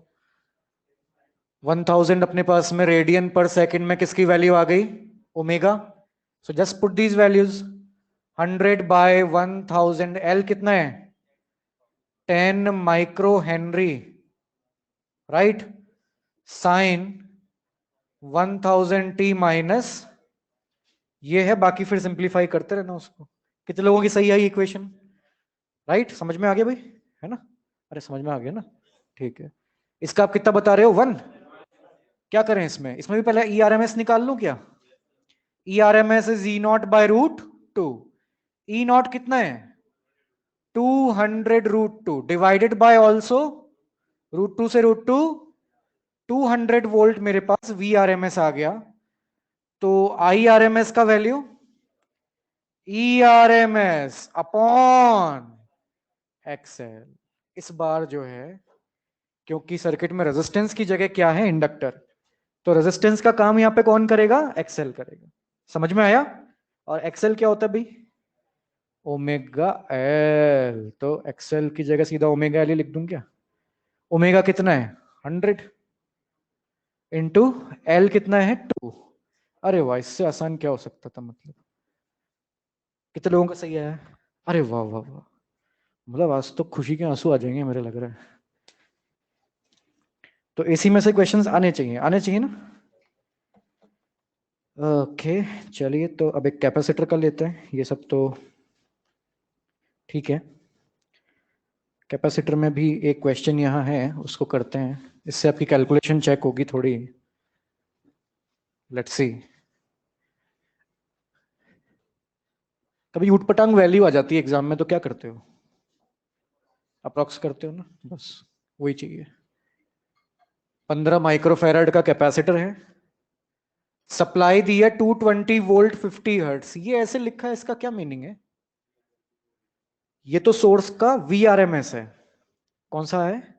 1000 अपने पास में रेडियन पर सेकंड में किसकी वैल्यू आ गई? Omega. So just put these values. 100/1000, L कितना है? 10 micro henry, right. Sine 1000t minus ये है, बाकी फिर सिंप्लीफाई करते रहना उसको। कितने लोगों की सही आई इक्वेशन? राइट, समझ में आ गया भाई, है ना? अरे समझ में आ गया ना, ठीक है। इसका आप कितना बता रहे हो? 1। क्या करें इसमें? इसमें भी पहले ERMS निकाल लूं क्या? ERMS is E0/√2। E0 कितना है? 200√2 डिवाइडेड बाय ऑल्सो √2 से √2 200 वोल्ट मेरे पास VRMS आ गया। तो IRMS का वैल्यू ERMS अपॉन XL। इस बार जो है, क्योंकि सर्किट में रेजिस्टेंस की जगह क्या है? इंडक्टर, तो रेजिस्टेंस का काम यहां पे कौन करेगा? XL करेगा। समझ में आया? और XL क्या होता है भाई? Omega L. तो XL की जगह सीधा ओमेगा एल ही लिख दूं क्या? ओमेगा कितना है? 100 इंटू एल कितना है? 2। अरे वाह, इससे आसान क्या हो सकता था? मतलब कितने लोगों का सही आया? अरे वाह वाह वाह, मतलब आज तो खुशी के आंसू आ जाएंगे मेरे लग रहा है। तो एसी में से क्वेश्चंस आने चाहिए, आने चाहिए ना? ओके चलिए, तो अब एक कैपेसिटर का लेते हैं। ये सब तो ठीक है। कैपेसिटर में भी एक क्वेश्चन यहाँ है, उसको करते हैं। इससे आपकी कैलकुलेशन चेक होगी थोड़ी। Let's see. कभी उटपटांग वैल्यू आ जाती है एग्जाम में तो क्या करते हो? अप्रोक्स करते हो ना, बस वही चाहिए। 15 माइक्रोफेराड का कैपेसिटर है, सप्लाई दी है 220 वोल्ट 50 हर्ट्स। ये ऐसे लिखा है, इसका क्या मीनिंग है? ये तो सोर्स का VRMS है। कौन सा है?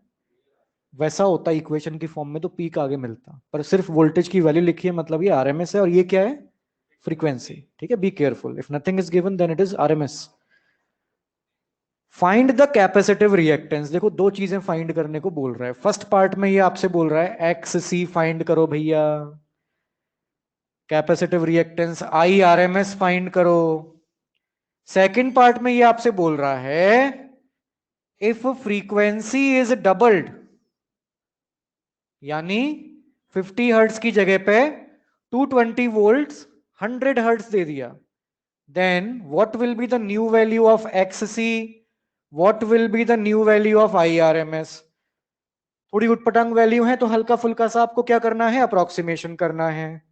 वैसा होता इक्वेशन की फॉर्म में तो पीक आगे मिलता, पर सिर्फ वोल्टेज की वैल्यू लिखी है, मतलब ये RMS है। और ये क्या है? फ्रीक्वेंसी। ठीक है, be careful, if nothing is given then it is RMS। Find the capacitive reactance. देखो दो चीजें फाइंड करने को बोल रहा है। फर्स्ट पार्ट में ये आपसे बोल रहा है XC फाइंड करो भैया, कैपेसिटिव रिएक्टेंस IRMS फाइंड करो। सेकंड पार्ट में ये आपसे बोल रहा है इफ फ्रीक्वेंसी इज डबल्ड, यानी 50 हर्ट्ज की जगह पे 220 वोल्ट्स 100 हर्ट्ज दे दिया, then what will be the new value of XC, what will be the new value of IRMS? थोड़ी उटपटांग वैल्यू है तो हल्का फुल्का सा आपको क्या करना है? अप्रोक्सीमेशन करना है।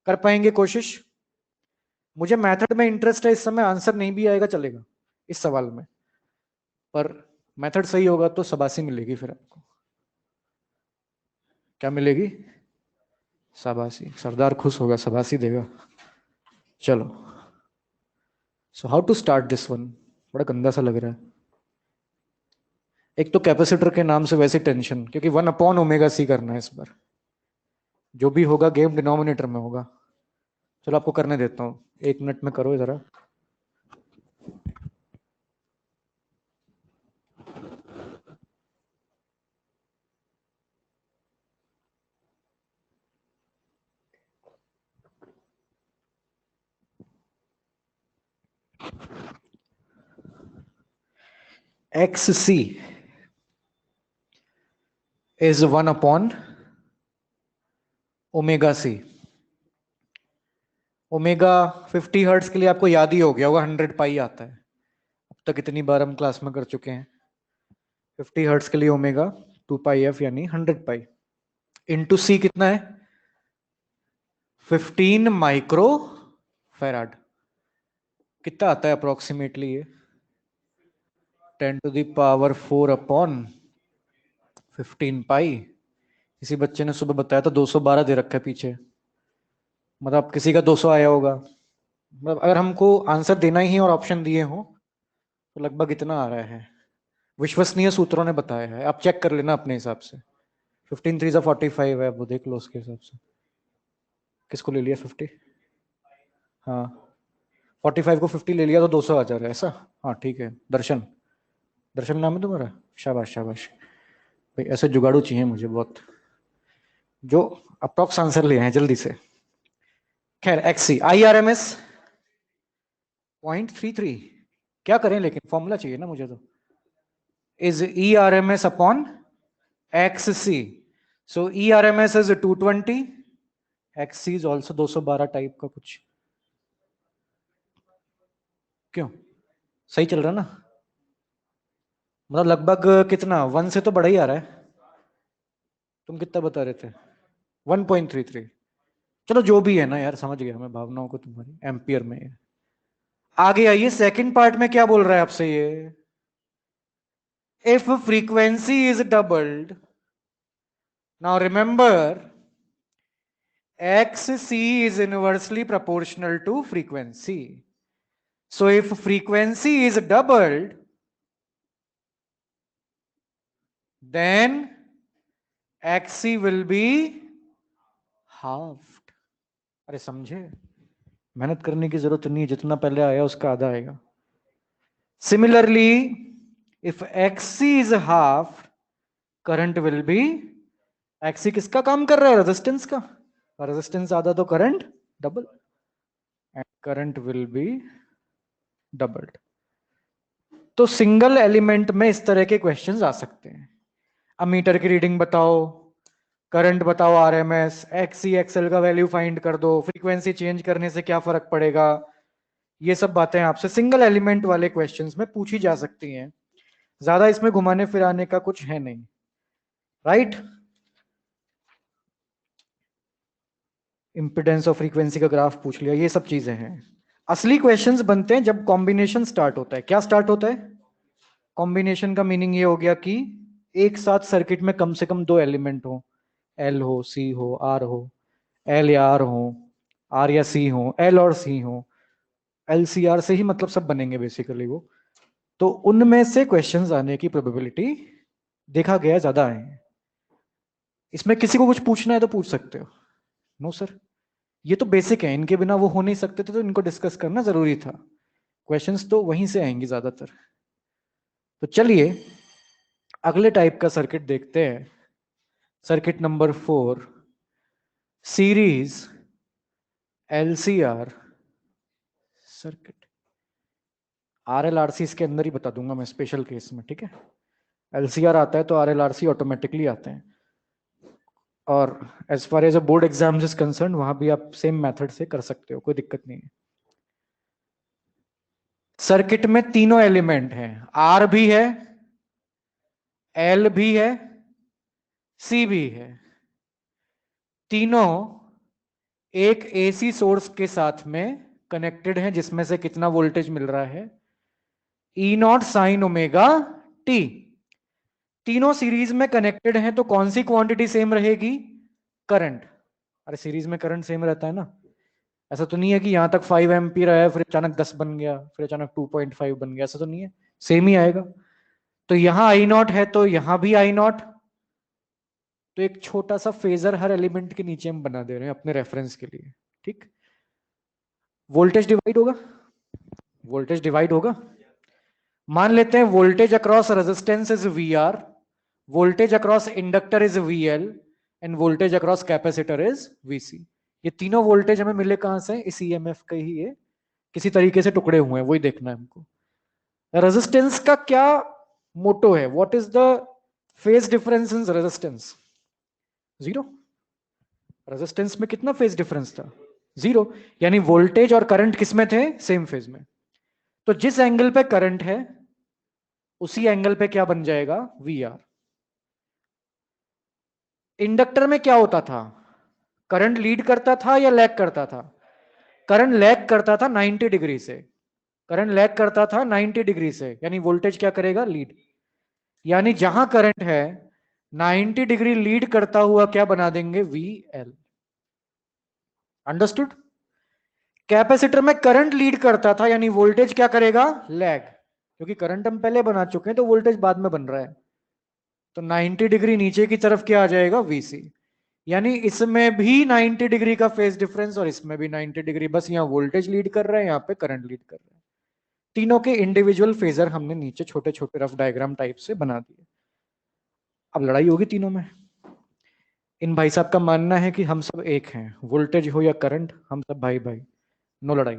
कर पाएंगे कोशिश? मुझे मेथड में इंटरेस्ट है इस समय, आंसर नहीं भी आएगा चलेगा इस सवाल में, पर मेथड सही होगा तो शाबाशी मिलेगी फिर आपको। क्या मिलेगी? शाबाशी। सरदार खुश होगा, शाबाशी देगा। चलो, so how to start this one? बड़ा गंदा सा लग रहा है। एक तो कैपेसिटर के नाम से वैसे टेंशन, क्योंकि 1/ω c करना है इस बार। जो भी होगा गेम डिनोमिनेटर में होगा। चलो आपको करने देता हूँ, 1 मिनट में करो जरा। X C is 1 upon omega C. Omega 50 hertz के लिए आपको याद ही हो गया होगा, 100 पाई आता है। अब तक इतनी बार हम क्लास में कर चुके हैं। 50 हर्ट्ज के लिए ओमेगा 2 पाई एफ यानी 100 पाई इंटू सी कितना है 15 माइक्रो फेराड। कितना आता है अप्रोक्सीमेटली ये 10 टू द पावर 4 अपॉन 15 पाई। किसी बच्चे ने सुबह बताया था 212 दे रखा है पीछे, मतलब किसी का 200 आया होगा। मतलब अगर हमको आंसर देना ही है और ऑप्शन दिए हो तो लगभग इतना आ रहा है। विश्वसनीय सूत्रों ने बताया है, आप चेक कर लेना अपने हिसाब से। 15 3 45 है, वो देख लो उसके हिसाब से। किसको ले लिया 50? हाँ 45 को 50 ले लिया तो 200 आ जा रहा है ऐसा। हाँ ठीक है। दर्शन, दर्शन नाम है तुम्हारा? शाबाश शाबाश भाई, ऐसे जुगाड़ू चाहिए मुझे बहुत, जो अप्रॉक्स आंसर ले आए जल्दी से। खैर XC I R M S 0.33। क्या करें लेकिन फॉर्मूला चाहिए ना मुझे तो। Is E R M S upon X C. So E R M S is 220, X C is also 212 type का कुछ। क्यों सही चल रहा ना? मतलब लगभग कितना 1 से तो बड़ा ही आ रहा है। तुम कितना बता रहे थे? 1.33। चलो जो भी है ना यार, समझ गया मैं भावनाओं को तुम्हारी, एम्पियर में है। आगे आइए, सेकंड पार्ट में क्या बोल रहा है आपसे ये। If frequency is doubled, now remember xc is inversely proportional to frequency. So if frequency is doubled, then xc will be halved. अरे समझे, मेहनत करने की जरूरत नहीं है, जितना पहले आया उसका आधा आएगा। Similarly, if xc is half, current will be, xc किसका काम कर रहा है? रेजिस्टेंस का। रेजिस्टेंस आधा तो current double, and current will be doubled. तो सिंगल एलिमेंट में इस तरह के क्वेश्चंस आ सकते हैं। अमीटर की रीडिंग बताओ, करंट बताओ, आरएमएस, एक्सी एक्सएल का वैल्यू फाइंड कर दो, फ्रीक्वेंसी चेंज करने से क्या फर्क पड़ेगा। ये सब बातें आपसे सिंगल एलिमेंट वाले क्वेश्चंस में पूछी जा सकती हैं। ज्यादा इसमें घुमाने फिराने का कुछ है नहीं, राइट। इंपिडेंस और फ्रीक्वेंसी का ग्राफ पूछ लिया, ये सब चीजें हैं। असली क्वेश्चंस बनते हैं जब कॉम्बिनेशन स्टार्ट होता है। क्या स्टार्ट होता है? कॉम्बिनेशन का मीनिंग ये हो गया कि एक साथ सर्किट में कम से कम दो एलिमेंट हो, एल हो, सी हो, आर हो, एल या आर हो, आर या सी हो, एल और सी हो। एल सी आर से ही मतलब सब बनेंगे बेसिकली वो। तो उनमें से क्वेश्चंस आने की प्रोबेबिलिटी देखा गया ज्यादा है। इसमें किसी को कुछ पूछना है तो पूछ सकते हो। नो सर, ये तो बेसिक है, इनके बिना वो हो नहीं सकते थे, तो इनको डिस्कस करना जरूरी था। क्वेश्चंस तो वहीं से आएंगे ज्यादातर। तो चलिए अगले टाइप का सर्किट देखते हैं। Circuit number 4, series LCR circuit. RLRC इसके अंदर ही बता दूंगा मैं स्पेशल केस में, ठीक है। एलसीआर आता है तो आरएलआरसी ऑटोमेटिकली आते हैं। और as far as a board exam is concerned, वहां भी आप सेम मेथड से कर सकते हो, कोई दिक्कत नहीं है। सर्किट में तीनों एलिमेंट हैं, आर भी है, एल भी है, सी भी है। तीनों एक एसी सोर्स के साथ में कनेक्टेड हैं, जिसमें से कितना वोल्टेज मिल रहा है? E not sine omega T. तीनों सीरीज में कनेक्टेड हैं तो कौन सी क्वांटिटी सेम रहेगी? करंट। अरे सीरीज में करंट सेम रहता है ना। ऐसा तो नहीं है कि यहां तक 5 एम्पीयर आया फिर अचानक 10 बन गया, फिर अचानक 2.5 बन गया, ऐसा तो नहीं है, सेम ही आएगा। तो यहां आई नॉट है तो यहां भी आई नॉट। तो एक छोटा सा फेजर हर एलिमेंट के नीचे हम बना दे रहे हैं अपने रेफरेंस के लिए, ठीक। वोल्टेज डिवाइड होगा, वोल्टेज डिवाइड होगा। मान लेते हैं voltage across resistance is V R, voltage across inductor is V L, and voltage across capacitor is V C. ये तीनों वोल्टेज हमें मिले कहां से? इस ईएमएफ के ही ये किसी तरीके से टुकड़े हुए हैं, वही देखना है हमको। रेजिस्टेंस का क्या मोटो है, what is the phase difference in resistance? Zero. Resistance में कितना फेज डिफरेंस था? जीरो। यानी वोल्टेज और करंट किसमें थे? सेम फेज में। तो जिस एंगल पे करंट है उसी एंगल पे क्या बन जाएगा? We are. इंडक्टर में क्या होता था? करंट लीड करता था या लैग करता था? करंट लैग करता था 90 डिग्री से। करंट लैग करता था 90 डिग्री से, यानी वोल्टेज क्या करेगा? लीड। यानी जहां करंट है 90 डिग्री लीड करता हुआ क्या बना देंगे? V L. अंडरस्टूड? कैपेसिटर में करंट लीड करता था, यानी वोल्टेज क्या करेगा? लैग। क्योंकि करंट हम पहले बना चुके हैं तो वोल्टेज बाद में बन रहा है, तो 90 डिग्री नीचे की तरफ क्या आ जाएगा? वीसी। यानी इसमें भी 90 डिग्री का फेज डिफरेंस और इसमें भी 90 डिग्री, बस यहां वोल्टेज लीड कर रहा है, यहां पे करंट लीड कर रहा है। तीनों के इंडिविजुअल फेजर हमने नीचे छोटे छोटे रफ डायग्राम टाइप से बना दिए। अब लड़ाई होगी तीनों में। इन भाई साहब का मानना है कि हम सब एक हैं, वोल्टेज हो या करंट हम सब भाई भाई, नो लड़ाई।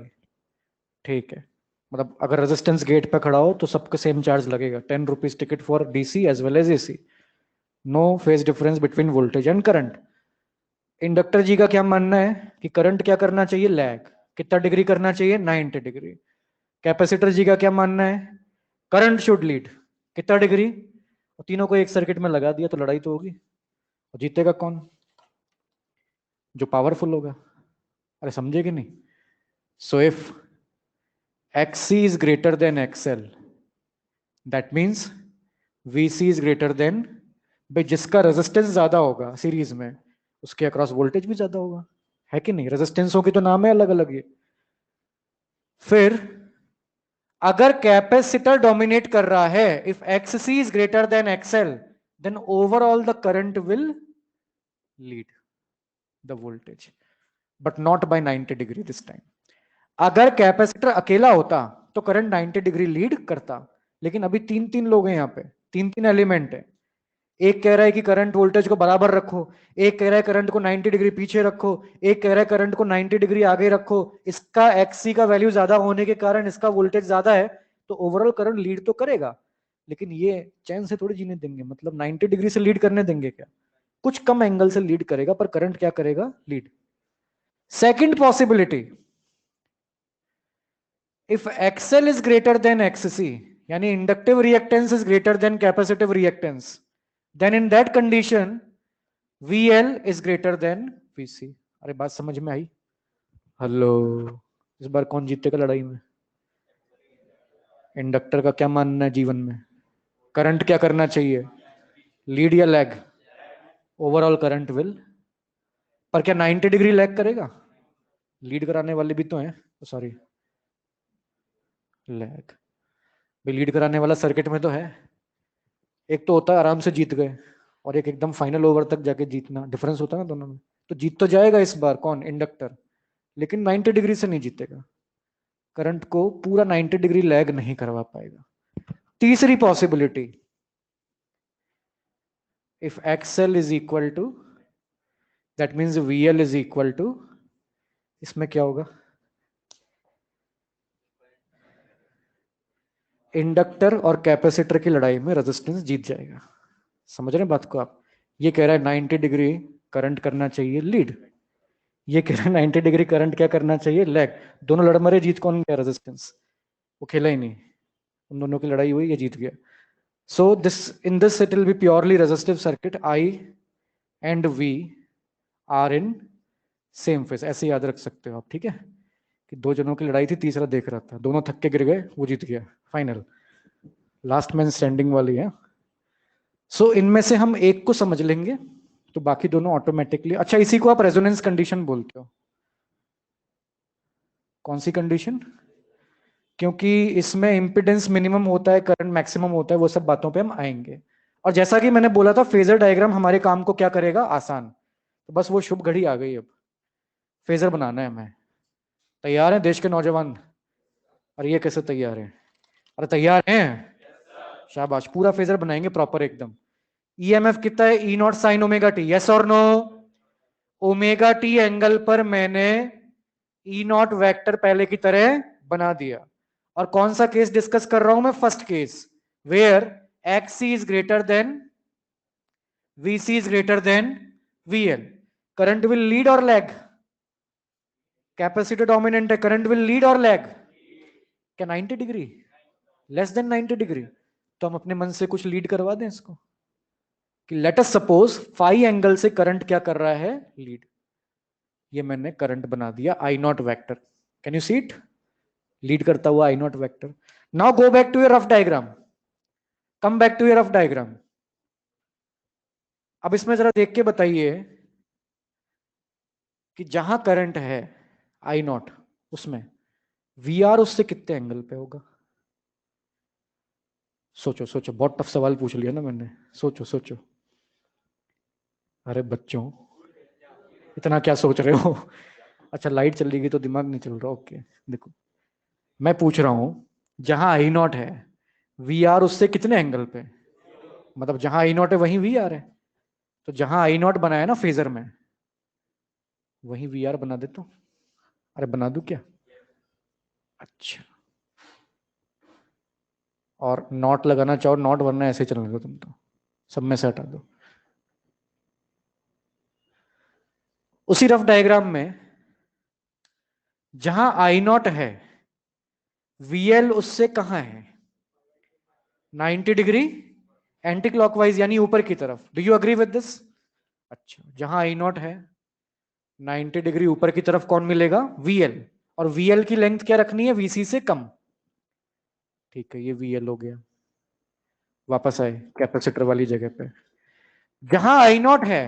ठीक है, मतलब अगर रेजिस्टेंस गेट पे खड़ा हो तो सबको सेम चार्ज लगेगा, 10 rupees ticket for DC as well as AC, no phase difference between voltage and current. Inductor ji का क्या मानना है कि करंट क्या करना चाहिए? लैग। कितना डिग्री करना चाहिए? 90 डिग्री। कैपेसिटर जी का क्या मानना है? Current should lead. कितना डिग्री? और तीनों को एक सर्किट में लगा दिया तो लड़ाई तो होगी। और जीतेगा कौन? जो पावरफुल होगा। अरे समझे कि नहीं? So if XC is greater than XL, that means VC is greater than, भाई जिसका रेजिस्टेंस ज्यादा होगा सीरीज में उसके अक्रॉस वोल्टेज भी ज्यादा होगा, है कि नहीं? रेजिस्टेंसों की तो नाम है अलग अलग ये। फिर अगर कैपेसिटर डोमिनेट कर रहा है, if XC is greater than XL, then overall the current will lead the voltage, but not by 90 degree this time. अगर कैपेसिटर अकेला होता तो करंट 90 डिग्री लीड करता, लेकिन अभी तीन तीन लोग हैं यहाँ पे, तीन तीन एलिमेंट है। एक कह रहा है कि करंट वोल्टेज को बराबर रखो, एक कह रहा है करंट को 90 डिग्री पीछे रखो, एक कह रहा है करंट को 90 डिग्री आगे रखो। इसका XC का वैल्यू ज्यादा होने के कारण इसका वोल्टेज ज्यादा है, तो ओवरऑल करंट लीड तो करेगा, लेकिन ये चैन से थोड़ी जीने देंगे, मतलब 90 डिग्री से लीड करने देंगे क्या? कुछ कम एंगल से लीड करेगा, पर करंट क्या करेगा? Lead. Second possibility, if XL is greater than XC, यानी inductive reactance is greater than capacitive reactance, then in that condition VL is greater than VC। अरे बात समझ में आई? हेलो, इस बार कौन जीतेगा लड़ाई में? इंडक्टर का क्या मानना है जीवन में? करंट क्या करना चाहिए? लीड या लैग? ओवरऑल करंट विल, पर क्या 90 डिग्री लैग करेगा? लीड कराने वाले भी तो हैं, सॉरी लैग भी लीड कराने वाला सर्किट में तो है। एक तो होता है आराम से जीत गए, और एक एकदम फाइनल ओवर तक जाके जीतना, डिफरेंस होता है ना दोनों में। तो जीत तो जाएगा इस बार कौन? इंडक्टर, लेकिन 90 डिग्री से नहीं जीतेगा, करंट को पूरा 90 डिग्री लैग नहीं करवा पाएगा। तीसरी possibility, if XL is equal to, that means VL is equal to, इसमें क्या होगा? इंडक्टर और कैपेसिटर की लड़ाई में रेजिस्टेंस जीत जाएगा। समझ रहे हैं बात को आप? ये कह रहा है 90 डिग्री करंट करना चाहिए लीड, ये कह रहा है 90 डिग्री करंट क्या करना चाहिए? लैग। दोनों लड़ मरे, जीत कौन गया? रेजिस्टेंस। वो खेला ही नहीं, उन दोनों की लड़ाई हुई, ये जीत गया। So this, in this it will be purely resistive circuit, I and V are in same phase, ऐसे याद रख सकते हो आप, ठीक है? कि दो जनों की लड़ाई थी, तीसरा देख रहा था, दोनों थक के गिर गए, वो जीत गया, फाइनल, लास्ट मैन स्टैंडिंग वाली है। सो इनमें से हम एक को समझ लेंगे तो बाकी दोनों ऑटोमेटिकली। अच्छा, इसी को आप रेजोनेंस कंडीशन बोलते हो। कौन सी कंडीशन? क्योंकि इसमें इंपिडेंस मिनिमम होता है, करंट मैक्सिमम होता है, वो सब बातों पे हम आएंगे। और जैसा कि मैंने बोला था, फेजर डायग्राम हमारे काम को क्या करेगा? आसान। तो बस वो शुभ घड़ी आ गई, अब फेजर बनाना है हमें। तैयार हैं देश के नौजवान? अरे ये कैसे तैयार हैं? अरे तैयार हैं? शाबाश, पूरा फेजर बनाएंगे प्रॉपर एकदम। EMF कितना है? E not sine omega T, yes और नो? ओमेगा टी एंगल पर मैंने E नॉट वेक्टर पहले की तरह बना दिया। और कौन सा केस डिस्कस कर रहा हूं मैं? First case, where XC is greater than VC is greater than VL. Current will lead or lag? Capacitor dominant है, करंट विल लीड और लैग? क्या 90 डिग्री? Less than 90 degree? तो हम अपने मन से कुछ लीड करवा दें इसको कि let us suppose phi angle से करंट क्या कर रहा है? लीड. ये मैंने करंट बना दिया I not vector. Can you see it? Lead करता हुआ I not vector. Now go back to your rough diagram. Come back to your rough diagram. अब इसमें जरा देख के बताइए कि जहां करंट है आई नॉट, उसमें वी आर उससे कितने एंगल पे होगा? सोचो सोचो, बहुत टफ सवाल पूछ लिया ना मैंने. सोचो सोचो. अरे बच्चों, इतना क्या सोच रहे हो? अच्छा, लाइट चल रही तो दिमाग नहीं चल रहा. ओके, देखो मैं पूछ रहा हूं जहां आई नॉट है वी आर उससे कितने एंगल पे? मतलब जहां आई नॉट है वहीं वी आर है. तो जहां आई नॉट बनाया ना फेजर में, वहीं वी आर बना देता हूं. अरे बना दूं क्या? अच्छा. और नॉट लगाना चाहो नॉट, वरना ऐसे चलने दो तुम. तो सब में से हटा दो. उसी रफ डायग्राम में जहां आई नॉट है वीएल उससे कहां है? 90 डिग्री एंटी क्लॉकवाइज, यानी ऊपर की तरफ. Do you agree with this? अच्छा, जहां आई नॉट है 90 डिग्री ऊपर की तरफ कौन मिलेगा? वीएल. और वीएल की लेंथ क्या रखनी है? वीसी से कम. ठीक है, ये वीएल हो गया. वापस आए कैपेसिटर वाली जगह पे. जहां आई नॉट है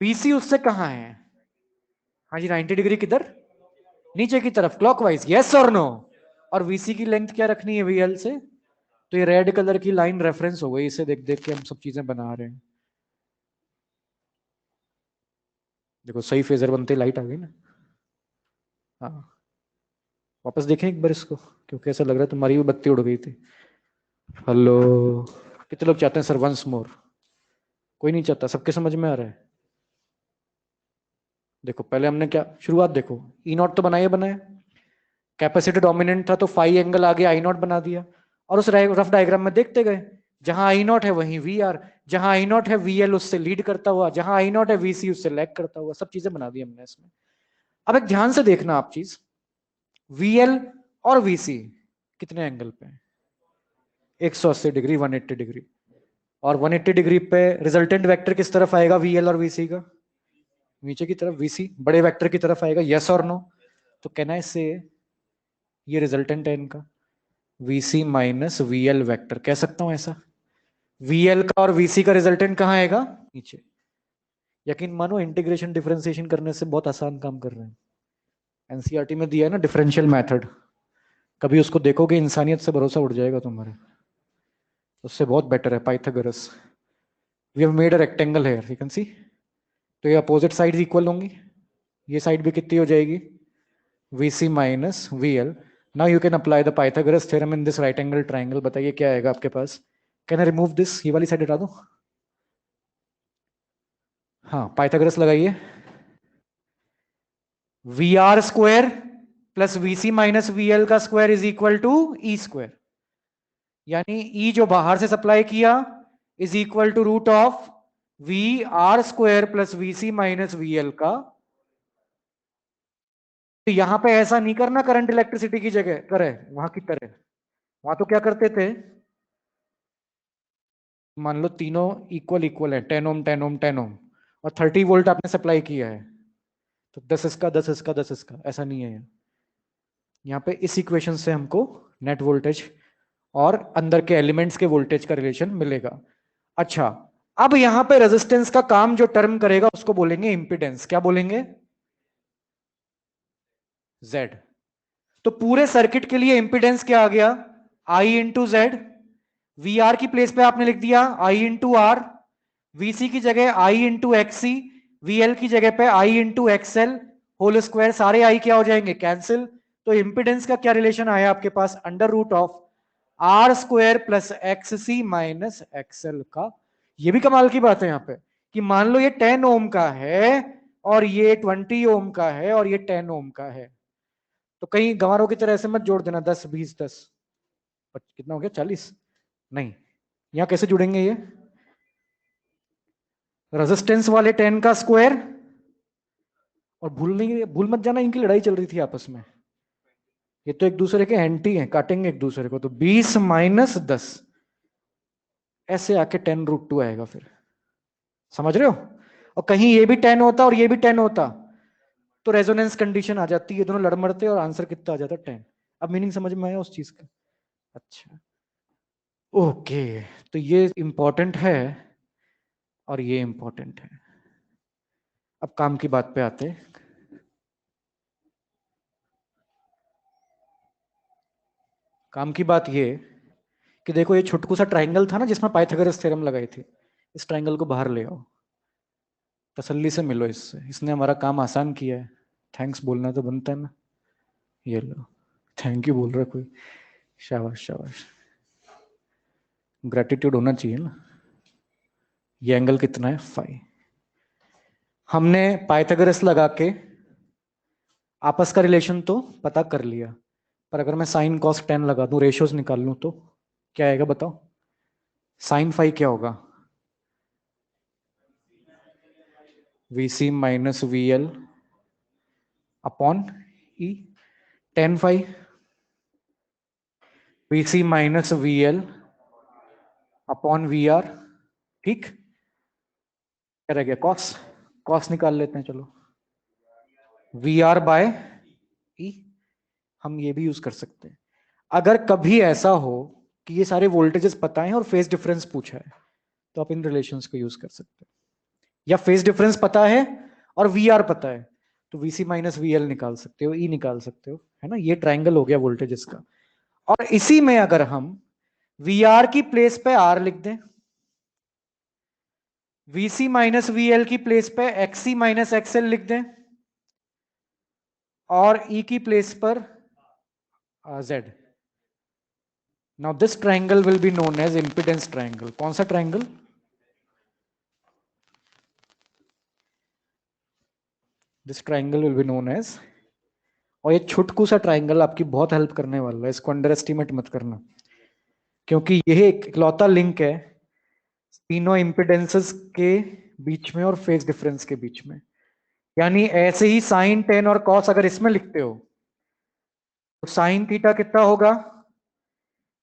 पीसी उससे कहां है? हाँ जी, 90 डिग्री किधर? नीचे की तरफ, क्लॉकवाइज. यस और नो? और वीसी की लेंथ क्या रखनी है वीएल से? तो ये रेड कलर की लाइन रेफरेंस हो गई. इसे देख देख के हम सब चीजें बना रहे हैं. देखो सही फेजर बनते लाइट आ गई ना. हाँ, वापस देखें एक बार इसको, क्योंकि ऐसा लग रहा है तुम्हारी भी बत्ती उड़ गई थी. हेलो, कितने लोग चाहते हैं सर वंस मोर? कोई नहीं चाहता, सबके समझ में आ रहा है. देखो पहले हमने क्या शुरुआत, देखो ई नॉट तो बनाया बनाया, कैपेसिटर डोमिनेंट था तो फाई एंगल आगे आई नॉट बना दिया. और उस रफ डायग्राम में देखते गए जहां आई नॉट है वहीं वी आर, जहां आई नॉट है वीएल उससे लीड करता हुआ, जहां आई नॉट है वीसी उससे लैग करता हुआ. सब चीजें बना दी हमने इसमें. अब एक ध्यान से देखना आप चीज, वीएल और वीसी कितने एंगल पे हैं? 180 डिग्री, 180 डिग्री. और 180 डिग्री पे रिजल्टेंट वेक्टर किस तरफ आएगा वीएल और वीसी का? नीचे की तरफ. वीसी बड़े वेक्टर की तरफ आएगा. यस और नो? तो कहना है इससे ये रिजल्टेंट है इनका, वीसी माइनस वीएल वेक्टर. कह सकता हूं ऐसा? वीएल का और वीसी का रिजल्टेंट कहां आएगा? नीचे. यकीन मानो इंटीग्रेशन डिफरेंशिएशन करने से बहुत आसान काम कर रहे हैं. एनसीईआरटी में दिया है ना डिफरेंशियल मेथड, कभी उसको देखोगे इंसानियत से भरोसा उड़ जाएगा तुम्हारे. उससे बहुत बेटर है Pythagoras. We have made a rectangle here, you can see. तो ये अपोजिट साइड इक्वल होंगी. ये साइड भी कितनी हो जाएगी? VC minus VL. Now you can apply the Pythagoras theorem in this right angle triangle. बताइए क्या आएगा आपके पास? Can I remove this? ये वाली साइड हटा दो. हाँ, पाइथागोरस लगाइए. V R square plus VC minus VL का square is equal to E square. यानी ई जो बाहर से सप्लाई किया is equal to root of V R square plus VC minus VL का. तो यहां पे ऐसा नहीं करना करंट इलेक्ट्रिसिटी की जगह करे वहां की तरह. वहां तो क्या करते थे, मान लो तीनों इक्वल इक्वल है, 10 ओम 10 ओम 10 ओम, और 30 वोल्ट आपने सप्लाई किया है, तो 10 इसका 10 इसका 10 इसका. ऐसा नहीं है. यहाँ पे इस इक्वेशन से हमको नेट वोल्टेज और अंदर के एलिमेंट्स के वोल्टेज का रिलेशन मिलेगा. अच्छा, अब यहां पे रेजिस्टेंस का काम जो टर्म करेगा उसको बोलेंगे इंपिडेंस. क्या बोलेंगे? जेड. तो पूरे सर्किट के लिए इंपिडेंस क्या आ गया? आई इंटू जेड. वी आर की प्लेस पे आपने लिख दिया आई इंटू आर, वीसी की जगह आई इंटू एक्सी, वीएल की जगह पे आई इंटू एक्सएल होल स्क्वायर. सारे आई क्या हो जाएंगे? कैंसिल. तो इंपिडेंस का क्या रिलेशन आया आपके पास? Under root of R square plus X C minus XL का. ये भी कमाल की बात है यहाँ पे कि मान लो ये 10 ओम का है और ये 20 ओम का है और ये 10 ओम का है. तो कहीं गंवारों की तरह ऐसे मत जोड़ देना 10 20 10. कितना हो गया? 40? नहीं, यहां कैसे जुड़ेंगे ये? रेजिस्टेंस वाले 10 का स्क्वायर, और भूल मत जाना इनकी लड़ाई चल रही थी आपस में, ये तो एक दूसरे के एंटी हैं, काटेंगे एक दूसरे को, तो 20 माइनस 10, ऐसे आके 10√2 आएगा फिर। समझ रहे हो? और कहीं ये भी 10 होता और ये भी 10 होता तो रेजोनेंस कंडीशन आ जाती, ये दोनों लड़मड़ते और आंसर कितना आ जाता? 10। अब मीनिंग समझ में आया उस चीज का? अच्छा, ओके। तो ये इंपॉर्टेंट है और ये इंपॉर्टेंट है। अब काम की बात पे आते हैं। काम की बात ये कि देखो, ये छुटकू सा ट्राइंगल था ना जिसमें पाइथागोरस थ्योरम लगाई थी, इस ट्राइंगल को बाहर ले आओ, तसल्ली से मिलो इससे, इसने हमारा काम आसान किया है। थैंक्स बोलना तो बनता है ना, ये लो, थैंक यू बोल रहा कोई, शाबाश शाबाश, ग्रेटिट्यूड होना चाहिए ना। ये एंगल कितना है? 5। हमने पाइथागोरस लगा के आपस का रिलेशन तो पता कर लिया, पर अगर मैं साइन कॉस 10 लगा दूं, रेशियोज निकाल लूं, तो क्या आएगा बताओ? साइन 5 क्या होगा? VC minus VL upon E. Ten 5 VC minus VL upon VR। ठीक, क्या रह गया? कॉस, कॉस निकाल लेते हैं चलो, VR बाय ई। हम ये भी यूज कर सकते हैं। अगर कभी ऐसा हो कि ये सारे वोल्टेजेस पता है और फेज डिफरेंस पूछा है, तो आप इन रिलेशंस को यूज कर सकते हैं। या फेज डिफरेंस पता है और VR पता है, तो VC माइनस VL निकाल सकते हो, ई निकाल सकते हो, है ना? ये ट्राइंगल हो गया वोल्टेजेस का। और इसी में अगर हम VR की प्लेस पे R लिख दें, VC माइनस VL की प्लेस पे XC माइनस XL लिख दें, और E की प्लेस पर Z। Now this triangle will be known as impedance triangle. कौन सा triangle? This triangle will be known as, और ये छुटकू सा ट्राइंगल आपकी बहुत हेल्प करने वाला है, इसको अंडर एस्टिमेट मत करना, क्योंकि यह एक इकलौता लिंक है तीनों इंपिडेंसेस के बीच में और फेज डिफरेंस के बीच में। यानी ऐसे ही साइन 10 और कॉस अगर इसमें लिखते हो, तो साइन थीटा कितना होगा?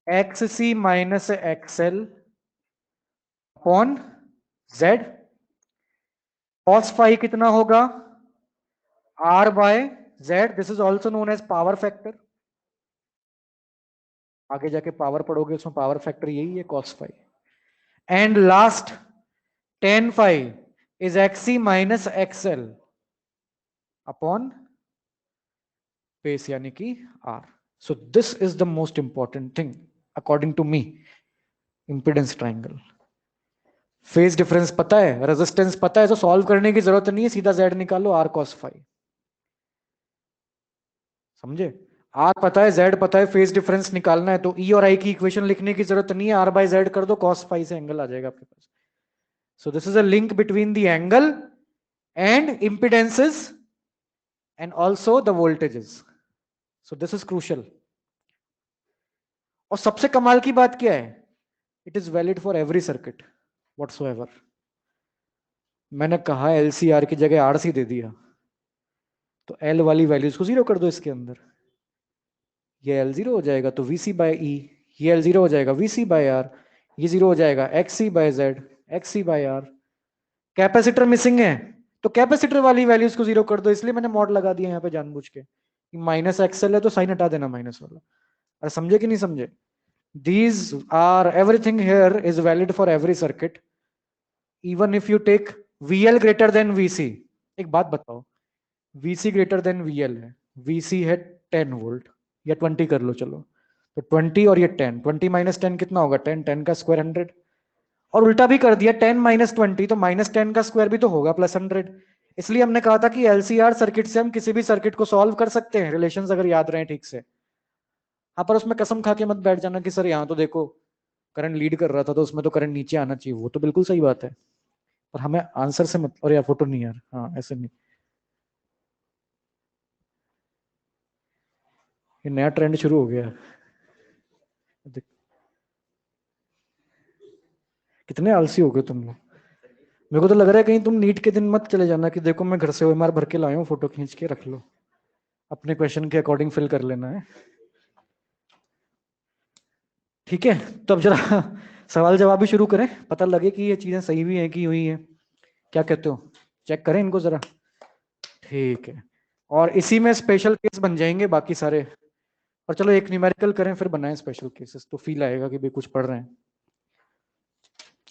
XC minus XL upon Z। Cos phi कितना होगा? R by Z। This is also known as power factor. आगे जाके पावर पढ़ोगे, उसमें पावर फैक्टर यही है, cos phi. And last, tan phi is XC minus XL upon base, यानी कि R। So this is the most important thing according to me, impedance triangle. Phase difference पता है, रेजिस्टेंस पता है, तो सॉल्व करने की जरूरत नहीं है, सीधा Z निकालो, R cos फाई। समझे? R पता है, Z पता है, फेज डिफरेंस निकालना है, तो E और I की इक्वेशन लिखने की जरूरत नहीं है, R बाय Z कर दो, cos फाई से एंगल आ जाएगा आपके पास। So this is a link between the angle and impedances and also the voltages. So this is crucial. और सबसे कमाल की बात क्या है? It is valid for every circuit whatsoever. मैंने कहा LCR की जगह RC दे दिया, तो L वाली वैल्यूज को जीरो कर दो इसके अंदर, ये L जीरो हो जाएगा, तो VC बाय E, ये L जीरो हो जाएगा, VC बाय R, ये जीरो हो जाएगा, XC by Z, XC by R। Capacitor missing है, तो कैपेसिटर वाली वैल्यूज को जीरो कर दो, इसलिए मैंने मॉड लगा दिया यहाँ पे जानबूझ के, माइनस XL है तो साइन हटा देना माइनस वाला। अरे समझे कि नहीं समझे? These are everything here is valid for every circuit, even if you take VL greater than VC। एक बात बताओ, VC ग्रेटर देन VL है, VC है 10 वोल्ट, या 20 कर लो चलो, तो 20 और ये 10, 20 माइनस 10 कितना होगा? 10, 10 का स्क्वायर 100। और उल्टा भी कर दिया, 10 माइनस 20, तो माइनस 10 का स्क्वायर भी तो होगा प्लस 100। इसलिए हमने कहा था कि LCR सर्किट से हम किसी भी सर्किट को सॉल्व कर सकते हैं, रिलेशंस अगर याद रहे ठीक से। हाँ, पर उसमें कसम खा के मत बैठ जाना कि सर यहाँ तो देखो करंट लीड कर रहा था, तो उसमें तो करंट नीचे आना चाहिए, वो तो बिल्कुल सही बात है, पर हमें आंसर से मत, और या फोटो नहीं यार, हाँ ऐसे नहीं। ये नया ट्रेंड शुरू हो गया। कितने आलसी हो गए तुम लोग। मेरे को तो लग रहा है कहीं तुम नीट के दिन मत चले जाना कि देखो मैं घर से ओएमआर भर के लाया हूँ, फोटो खींच के रख लो, अपने क्वेश्चन के अकॉर्डिंग फिल कर लेना है। ठीक है, तो अब जरा सवाल जवाब भी शुरू करें, पता लगे कि ये चीजें सही भी हैं कि हुई हैं। क्या कहते हो, चेक करें इनको जरा। ठीक है, और इसी में स्पेशल केस बन जाएंगे बाकी सारे। और चलो एक न्यूमेरिकल करें फिर बनाएं स्पेशल केसेस, तो फील आएगा कि भाई कुछ पढ़ रहे हैं।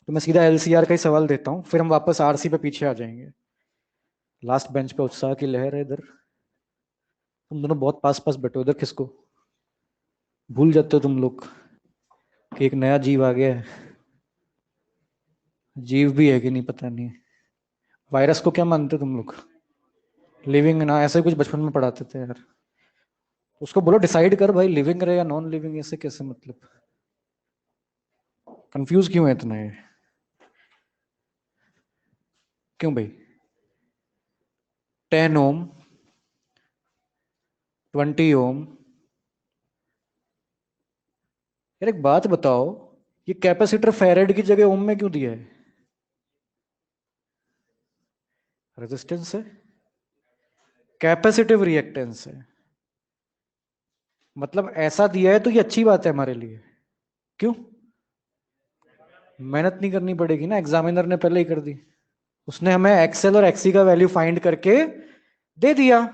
तो मैं सीधा एलसीआर का ही सवाल देता हूँ, फिर हम वापस आरसी पे पीछे आ जाएंगे। लास्ट बेंच पे उत्साह की लहर है इधर, तुम दोनों बहुत पास पास बैठो, इधर किसको भूल जाते हो तुम लोग कि एक नया जीव आ गया है। जीव भी है कि नहीं पता नहीं। वायरस को क्या मानते हो तुम लोग, लिविंग ना, ऐसे कुछ बचपन में पढ़ाते थे यार। उसको बोलो डिसाइड कर भाई, लिविंग रहे या नॉन लिविंग, ऐसे कैसे मतलब, कंफ्यूज क्यों है इतना ये, क्यों भाई। 10 ओम, 20 ओम। यार एक बात बताओ, ये कैपेसिटर फेरेड की जगह ओम में क्यों दिया है, रेजिस्टेंस है, कैपेसिटिव रिएक्टेंस है, मतलब ऐसा दिया है तो ये अच्छी बात है हमारे लिए। क्यों, मेहनत नहीं करनी पड़ेगी ना, एग्जामिनर ने पहले ही कर दी, उसने हमें एक्सेल और एक्सी का वैल्यू फाइंड करके दे दिया,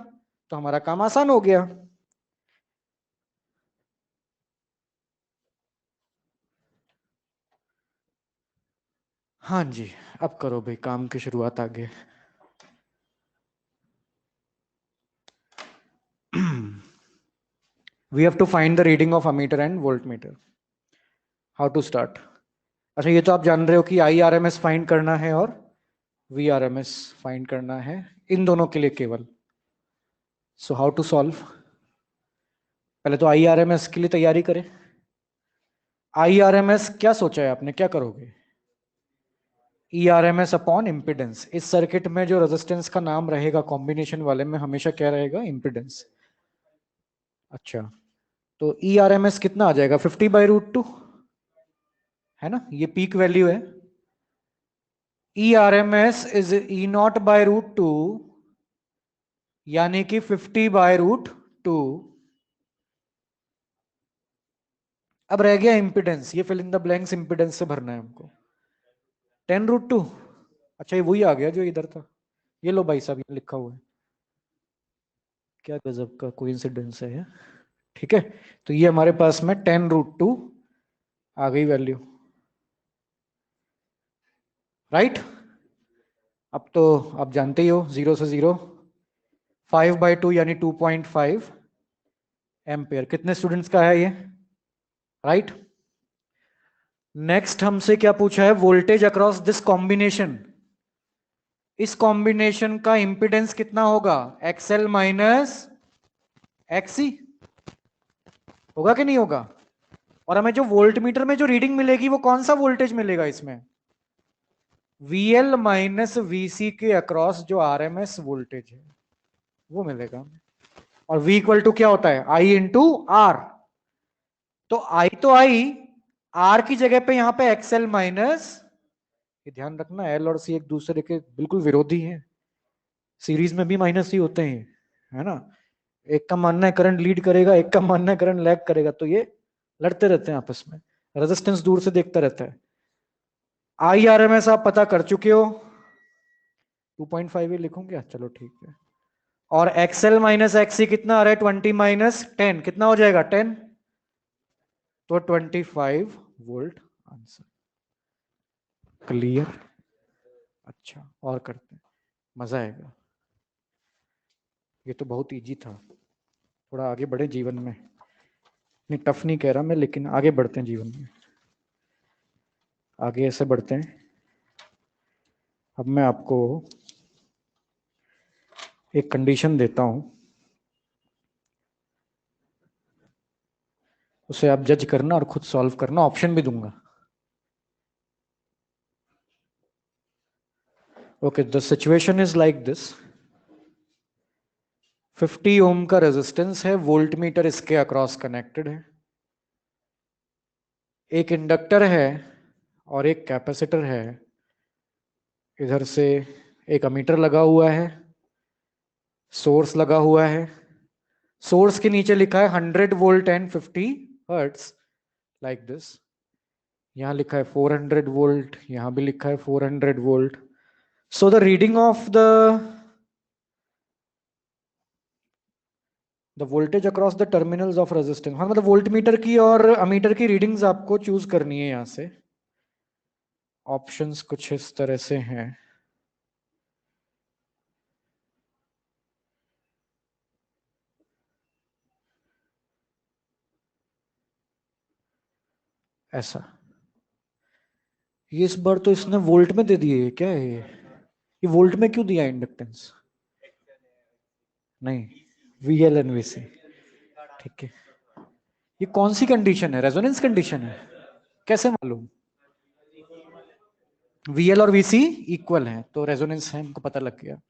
तो हमारा काम आसान हो गया। हाँ जी, अब करो भाई काम की शुरुआत आगे। We have to find the reading of ammeter and voltmeter. How to start. अच्छा ये तो आप जान रहे हो कि I R M S find करना है और V R M S find करना है, इन दोनों के लिए केवल। सो हाउ टू सॉल्व, पहले तो आई आर एम एस के लिए तैयारी करें। आई आर एम एस क्या सोचा है आपने, क्या करोगे, E R M S upon impedance. इस सर्किट में जो रेजिस्टेंस का नाम रहेगा कॉम्बिनेशन वाले में हमेशा क्या रहेगा, इम्पिडेंस। अच्छा, तो ई आर एम एस कितना आ जाएगा, 50/√2 है ना, ये पीक वैल्यू है। E R M S is E0/√2, यानी कि 50/√2। अब रह गया इंपिडेंस, ये fill in the blanks impedance से भरना है हमको। 10√2, अच्छा ये वही आ गया जो इधर था, ये लो भाई साहब ये लिखा हुआ है, क्या गजब का कोइंसिडेंस है ये। ठीक है, तो ये हमारे पास में 10√2 आ गई वैल्यू, राइट। अब तो आप जानते ही हो, 0 से 0, 5/2 यानी 2.5 एम्पेयर। कितने स्टूडेंट्स का है ये, राइट। नेक्स्ट हमसे क्या पूछा है, वोल्टेज अक्रॉस दिस कॉम्बिनेशन। इस कॉम्बिनेशन का इंपिडेंस कितना होगा, एक्सएल माइनस एक्सी, होगा कि नहीं होगा। और हमें जो वोल्ट मीटर में जो रीडिंग मिलेगी वो कौन सा वोल्टेज मिलेगा इसमें, VL माइनस VC के अक्रॉस जो RMS वोल्टेज है वो मिलेगा। और V इक्वल टू क्या होता है, I इंटू आर। तो I तो आई, R की जगह पे यहां पे XL माइनस, ये ध्यान रखना L और C एक दूसरे के बिल्कुल विरोधी हैं, सीरीज में भी माइनस ही होते हैं, है ना। एक का मानना है करंट लीड करेगा, एक का मानना है करंट लैग करेगा, तो ये लड़ते रहते हैं आपस में, रेजिस्टेंस दूर से देखता रहता है। आई आर एम एस आप पता कर चुके हो, 2.5 ही लिखूंगे, चलो ठीक है। और एक्सएल माइनस एक्सी कितना आ रहा है, 20 - 10 कितना हो जाएगा, 10, तो 25 वोल्ट आंसर। क्लियर, अच्छा और करते हैं, मजा आएगा। ये तो बहुत इजी था, थोड़ा आगे बढ़े जीवन में, नहीं टफ नहीं कह रहा मैं, लेकिन आगे बढ़ते हैं जीवन में, आगे ऐसे बढ़ते हैं। अब मैं आपको एक कंडीशन देता हूं, उसे आप जज करना और खुद सॉल्व करना, ऑप्शन भी दूंगा। Okay, the situation is like this, 50 ओम का रेजिस्टेंस है, वोल्ट मीटर इसके अक्रॉस कनेक्टेड है, एक इंडक्टर है और एक कैपेसिटर है, इधर से एक अमीटर लगा हुआ है, सोर्स लगा हुआ है, सोर्स के नीचे लिखा है 100 volt and 50 hertz like this, यहां लिखा है 400 वोल्ट, यहां भी लिखा है 400 volt. So the reading of the voltage across the terminals of resistance, हाँ मतलब वोल्ट मीटर की और अमीटर की रीडिंग्स आपको चूज करनी है. यहां से ऑप्शंस कुछ इस तरह से हैं. ऐसा, ये इस बार तो इसने वोल्ट में दे दिए, क्या है ये वोल्ट में क्यों दिया इंडक्टेंस? नहीं, वीएल एंड वीसी. ठीक है, ये कौन सी कंडीशन है? रेजोनेंस कंडीशन है? कैसे मालूम? वीएल और वीसी इक्वल हैं तो रेजोनेंस है, हमको पता लग गया.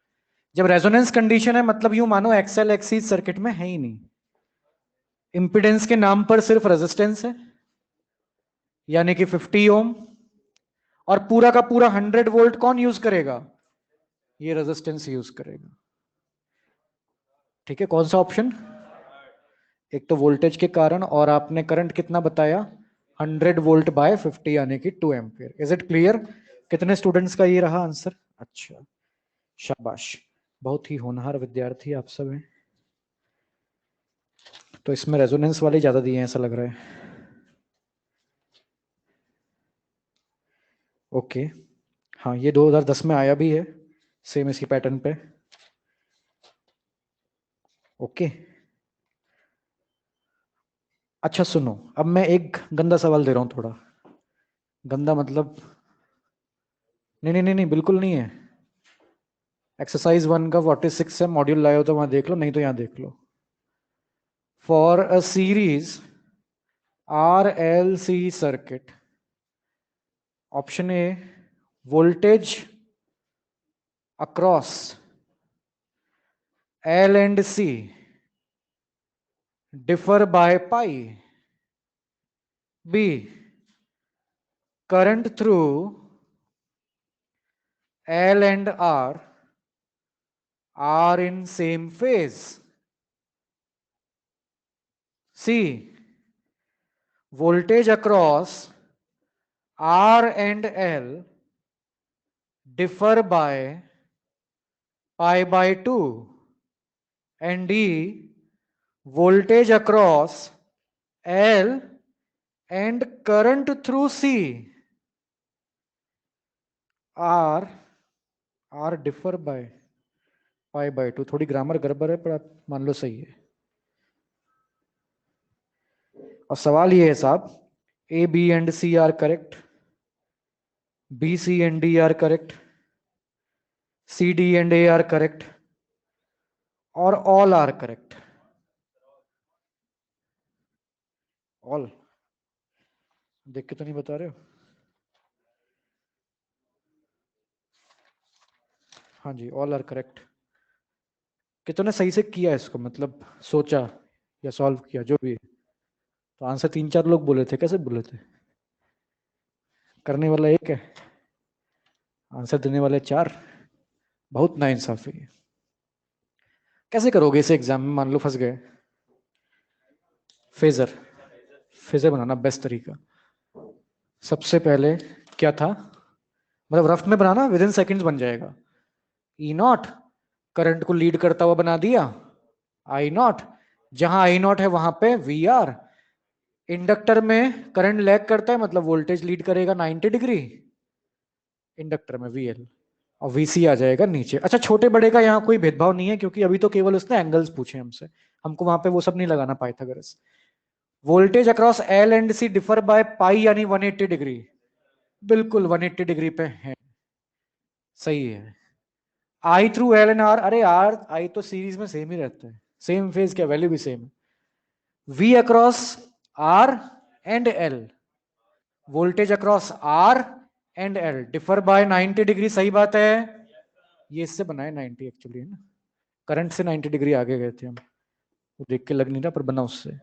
जब रेजोनेंस कंडीशन है मतलब यूं मानो एक्सएल एक्सी सर्किट में है ही नहीं, इंपिडेंस के नाम पर सिर्फ रेजिस्टेंस है यानी कि 50 ओम, और पूरा का पूरा 100 वोल्ट कौन यूज करेगा? ये रेजिस्टेंस यूज करेगा. ठीक है, कौन सा ऑप्शन? एक तो वोल्टेज के कारण, और आपने करंट कितना बताया? 100 वोल्ट बाय 50 यानी कि 2 एम्पियर. Is it clear? कितने स्टूडेंट्स का ये रहा आंसर? अच्छा, शाबाश, बहुत ही होनहार विद्यार्थी आप सब हैं. तो इसमें रेजोनेंस वाले ज्यादा दिए हैं ऐसा लग रहा है. ओके, हाँ ये 2010 में आया भी है, सेम इसी पैटर्न पे. ओके, अच्छा सुनो, अब मैं एक गंदा सवाल दे रहा हूं, थोड़ा गंदा मतलब, नहीं नहीं नहीं नहीं बिल्कुल नहीं है. एक्सरसाइज 1 का 46 है, मॉड्यूल लाए हो तो वहां देख लो, नहीं तो यहां देख लो. For a series RLC circuit, option A, voltage across L and C differ by pi. B, current through L and R are in same phase. C, voltage across R and L differ by pi by 2. And D, voltage across L and current through C are differ by pi by 2. थोड़ी grammar गड़बड़ है पर आप मान लो सही है. और सवाल ये है साहब, A, B and C are correct, B, C and D are correct, C, D and A are correct, और all are correct. all देख के तो नहीं बता रहे हो? हाँ जी, all are correct. कितने सही से किया इसको, मतलब सोचा या सॉल्व किया जो भी है. तो आंसर 3-4 लोग बोले थे, कैसे बोले थे? करने वाला एक है, आंसर देने वाले 4. बहुत नाइंसाफी है. कैसे करोगे इसे एग्जाम में, मान लो फंस गए? फेजर, फेजर बनाना बेस्ट तरीका. सबसे पहले क्या था, मतलब रफ में बनाना, विद इन सेकेंड्स बन जाएगा. ई नॉट करंट को लीड करता हुआ बना दिया, आई नॉट, जहां आई नॉट है वहां पे वी आर. इंडक्टर में करंट लैग करता है मतलब वोल्टेज लीड करेगा 90 डिग्री, इंडक्टर में वीएल, और वीसी आ जाएगा नीचे. अच्छा, छोटे बड़े का यहाँ कोई भेदभाव नहीं है क्योंकि अभी तो केवल उसने एंगल्स पूछे हमसे, हमको वहां पे वो सब नहीं लगाना Pythagoras. Voltage across L and C differ by pi यानी 180 डिग्री, बिल्कुल 180 डिग्री पे है, सही है. I through L and R, अरे आर आई तो सीरीज में सेम ही रहता है, सेम फेज क्या, वैल्यू भी सेम है. V across R and L, voltage across R and L differ by 90 degree, सही बात है. ये इससे बना है 90 एक्चुअली, है ना, करंट से 90 डिग्री आगे गए थे हम, वो देख के लग नहीं रहा पर बना उससे.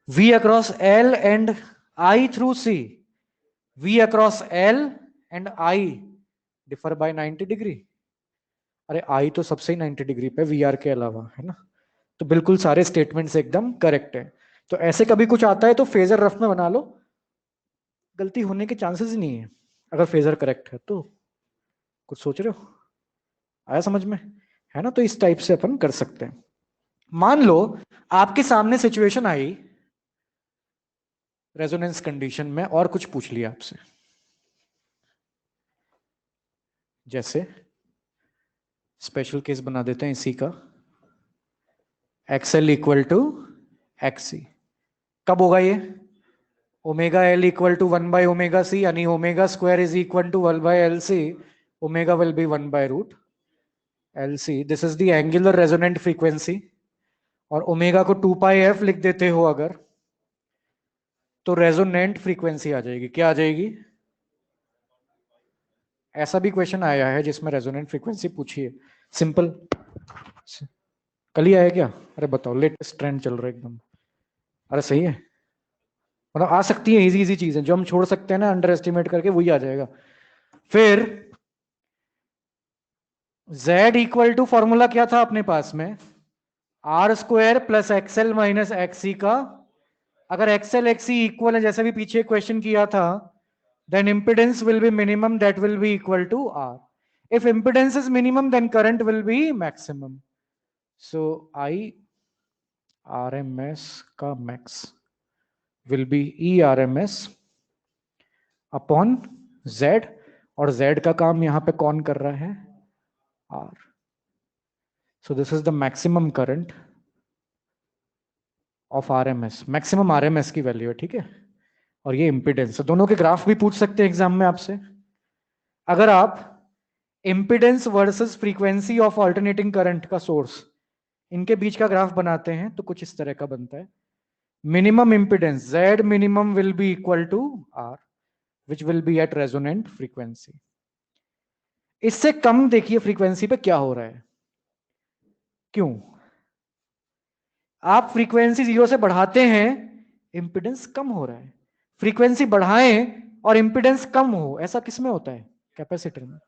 V across L and I through C V across L and I differ by 90 degree. अरे I तो सबसे ही 90 डिग्री पे VR के अलावा, है ना। तो बिल्कुल सारे स्टेटमेंट्स एकदम करेक्ट है। तो ऐसे कभी कुछ आता है तो फेजर रफ में बना लो, गलती होने के चांसेस ही नहीं है अगर फेजर करेक्ट है तो। कुछ सोच रहे हो, आया समझ में, है ना। तो इस टाइप से अपन कर सकते हैं। मान लो आपके सामने सिचुएशन आई रेजोनेंस कंडीशन में और कुछ पूछ लिया आपसे, जैसे स्पेशल केस बना देते हैं इसी का, एक्सएल इक्वल टू एक्सी। कब होगा ये, omega L equal to 1/ωc, यानी omega square is equal to 1/LC, omega will be 1/रूट LC। This is the angular resonant frequency, और ओमेगा को 2πf लिख देते हो अगर, तो रेजोनेंट फ्रीक्वेंसी आ जाएगी। क्या आ जाएगी, ऐसा भी क्वेश्चन आया है जिसमें रेजोनेंट फ्रीक्वेंसी पूछी है, सिंपल। कल ही आया क्या, अरे बताओ, लेटेस्ट ट्रेंड चल रहा है एकदम। अरे सही है, मतलब आ सकती है, इजी इजी चीजें जो हम छोड़ सकते हैं ना अंडर एस्टिमेट करके, वही आ जाएगा। फिर z इक्वल टू फॉर्मूला क्या था अपने पास में, R square plus XL minus XC का, अगर एक्सएल एक्सी इक्वल है जैसे भी पीछे क्वेश्चन किया था, then impedance will be minimum, that will be equal to R. If impedance is minimum, then current will be maximum. So I RMS का max will be E RMS upon Z, और Z का काम यहां पे कौन कर रहा है, R. So this is the maximum current of RMS, maximum RMS की वैल्यू है, ठीक है। और ये इंपिडेंस, दोनों के ग्राफ भी पूछ सकते हैं एग्जाम में आपसे। अगर आप impedance versus frequency of alternating current का सोर्स, इनके बीच का ग्राफ बनाते हैं तो कुछ इस तरह का बनता है। Minimum impedance Z minimum will be equal to R, which will be at resonant frequency. इससे कम देखिए फ्रीक्वेंसी पे क्या हो रहा है, क्यों, आप फ्रीक्वेंसी 0 से बढ़ाते हैं, इंपिडेंस कम हो रहा है। फ्रीक्वेंसी बढ़ाएं और इंपिडेंस कम हो, ऐसा किसमें होता है, कैपेसिटर में।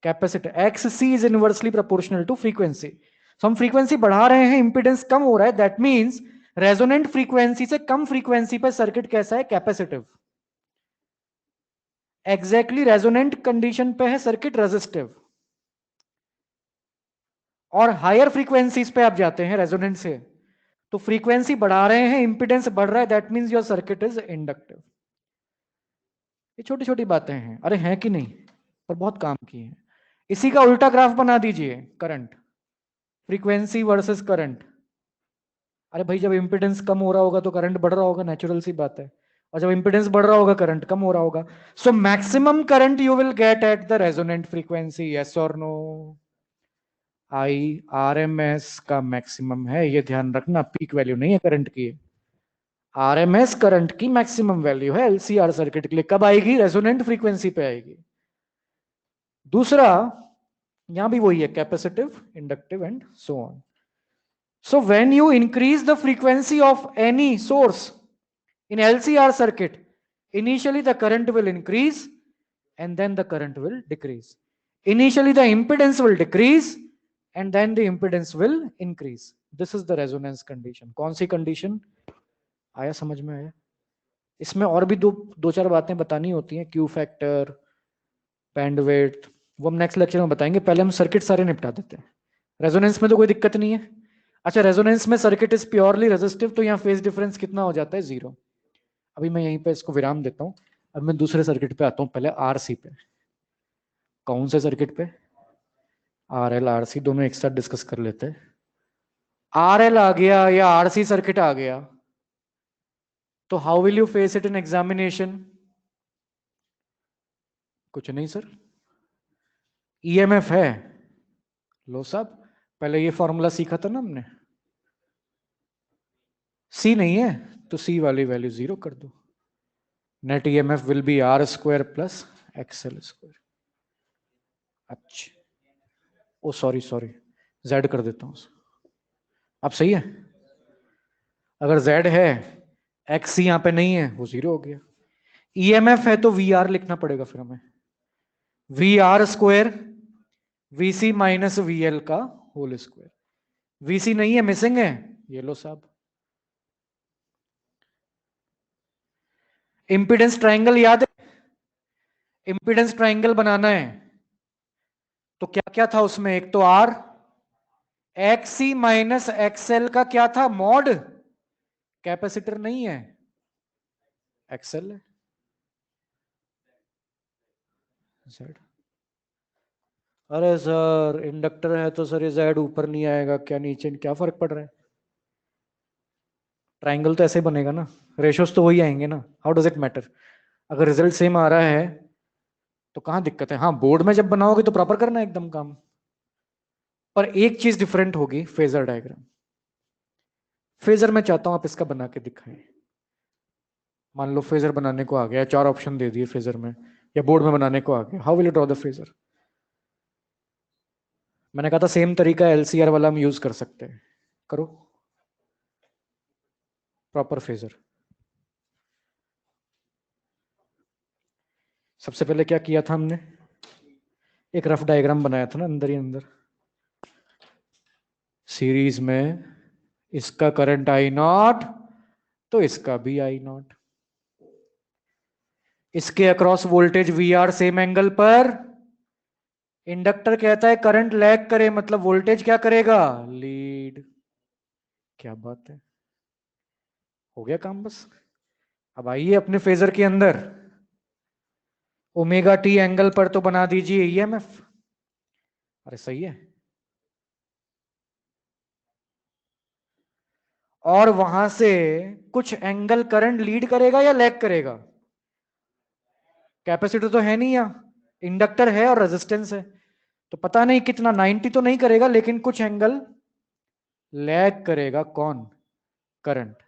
Capacitor XC is inversely proportional to frequency. तो हम फ्रीक्वेंसी बढ़ा रहे हैं, इंपिडेंस कम हो रहा है, दैट मींस रेजोनेंट फ्रीक्वेंसी से कम फ्रीक्वेंसी पर सर्किट कैसा है, कैपेसिटिव। एग्जैक्टली रेजोनेंट कंडीशन पे है सर्किट रेजिस्टिव, और हायर फ्रीक्वेंसीज पे आप जाते हैं रेजोनेंट से, तो फ्रीक्वेंसी बढ़ा रहे हैं, इंपिडेंस बढ़ रहा है, that means your circuit is inductive. ये छोटी छोटी बातें हैं, अरे हैं कि नहीं, पर बहुत काम की है। इसी का उल्टा ग्राफ बना दीजिए, करंट, फ्रीक्वेंसी वर्सेस करंट। अरे भाई जब इंपिडेंस कम हो रहा होगा तो करंट बढ़ रहा होगा, नेचुरल सी बात है, और जब इंपिडेंस बढ़ रहा होगा करंट कम हो रहा होगा। So maximum current you will get at the resonant frequency, yes और नो। आई आरएमएस का मैक्सिमम है, ये ध्यान रखना, पीक वैल्यू नहीं है करंट की, आरएमएस करंट की मैक्सिमम वैल्यू है एलसीआर सर्किट के लिए। कब आएगी, रेजोनेंट फ्रीक्वेंसी पे आएगी। दूसरा, यहां भी वही है, capacitive, inductive and so on. So when you increase the frequency of any source in LCR circuit, initially the current will increase and then the current will decrease. Initially the impedance will decrease and then the impedance will increase. This is the resonance condition. कौन सी condition, आया समझ में, आया। इसमें और भी दो चार बातें बतानी होती हैं, क्यू फैक्टर, बैंडविड्थ, वो हम नेक्स्ट लेक्चर में बताएंगे। पहले हम सर्किट सारे निपटा देते हैं। रेजोनेंस में तो कोई दिक्कत नहीं है। अच्छा, रेजोनेंस में सर्किट इज प्योरली रेजिस्टिव, तो यहाँ फेज डिफरेंस कितना हो जाता है, 0। अभी मैं यहीं पे इसको विराम देता हूँ, अब मैं दूसरे सर्किट पे आता हूँ, पहले आरसी पे। कौन से सर्किट पे, आरएल आरसी दोनों एक साथ डिस्कस कर लेते हैं। आरएल आ गया या आरसी सर्किट आ गया, तो how will you face it in examination, कुछ नहीं सर, ईएमएफ है, लो साहब, पहले ये फॉर्मूला सीखा था ना हमने, सी नहीं है तो सी वाली वैल्यू 0 कर दो, net EMF will be R square plus XL square. अच्छा, ओ सॉरी सॉरी, जेड कर देता हूं, अब सही है। अगर जेड है, एक्स यहां पे नहीं है, वो 0 हो गया। ईएमएफ है तो वी आर लिखना पड़ेगा फिर हमें, V R square VC minus VL का होल स्क्वायर। वीसी नहीं है, मिसिंग है, ये लो साहब। इंपिडेंस ट्रायंगल याद है, इंपिडेंस ट्रायंगल बनाना है तो क्या क्या था उसमें, एक तो आर, एक्सी माइनस एक्सएल का क्या था मॉड, कैपेसिटर नहीं है, एक्सएल है, जेड। अरे सर इंडक्टर है तो सर ये जेड ऊपर नहीं आएगा क्या, नीचे, क्या फर्क पड़ रहा है, ट्राइंगल तो ऐसे ही बनेगा ना, रेशोस तो वही आएंगे ना, हाउ डज इट मैटर, अगर रिजल्ट सेम आ रहा है तो कहां दिक्कत है। हाँ बोर्ड में जब बनाओगे तो प्रॉपर करना है एकदम काम, पर एक चीज डिफरेंट होगी, फेजर डायग्राम। फेजर मैं चाहता हूं आप इसका बना के दिखाएं, मान लो फेजर बनाने को आ गया, चार ऑप्शन दे दिए फेजर में, या बोर्ड में बनाने को आ गया, how will you draw the phasor. मैंने कहा था सेम तरीका एलसीआर वाला हम यूज कर सकते हैं, करो प्रॉपर फेजर। सबसे पहले क्या किया था हमने, एक रफ डायग्राम बनाया था ना अंदर ही अंदर, सीरीज में इसका करंट आई नॉट तो इसका भी आई नॉट, इसके across voltage V R same angle पर, इंडक्टर कहता है करंट लैग करे मतलब वोल्टेज क्या करेगा, लीड। क्या बात है, हो गया काम बस। अब आइए अपने फेजर के अंदर, ओमेगा टी एंगल पर तो बना दीजिए ईएमएफ, अरे सही है, और वहां से कुछ एंगल करंट लीड करेगा या लैग करेगा, कैपेसिटर तो है नहीं यहाँ, इंडक्टर है और रेजिस्टेंस है, तो पता नहीं कितना, 90 तो नहीं करेगा लेकिन कुछ एंगल लैग करेगा, कौन, करंट।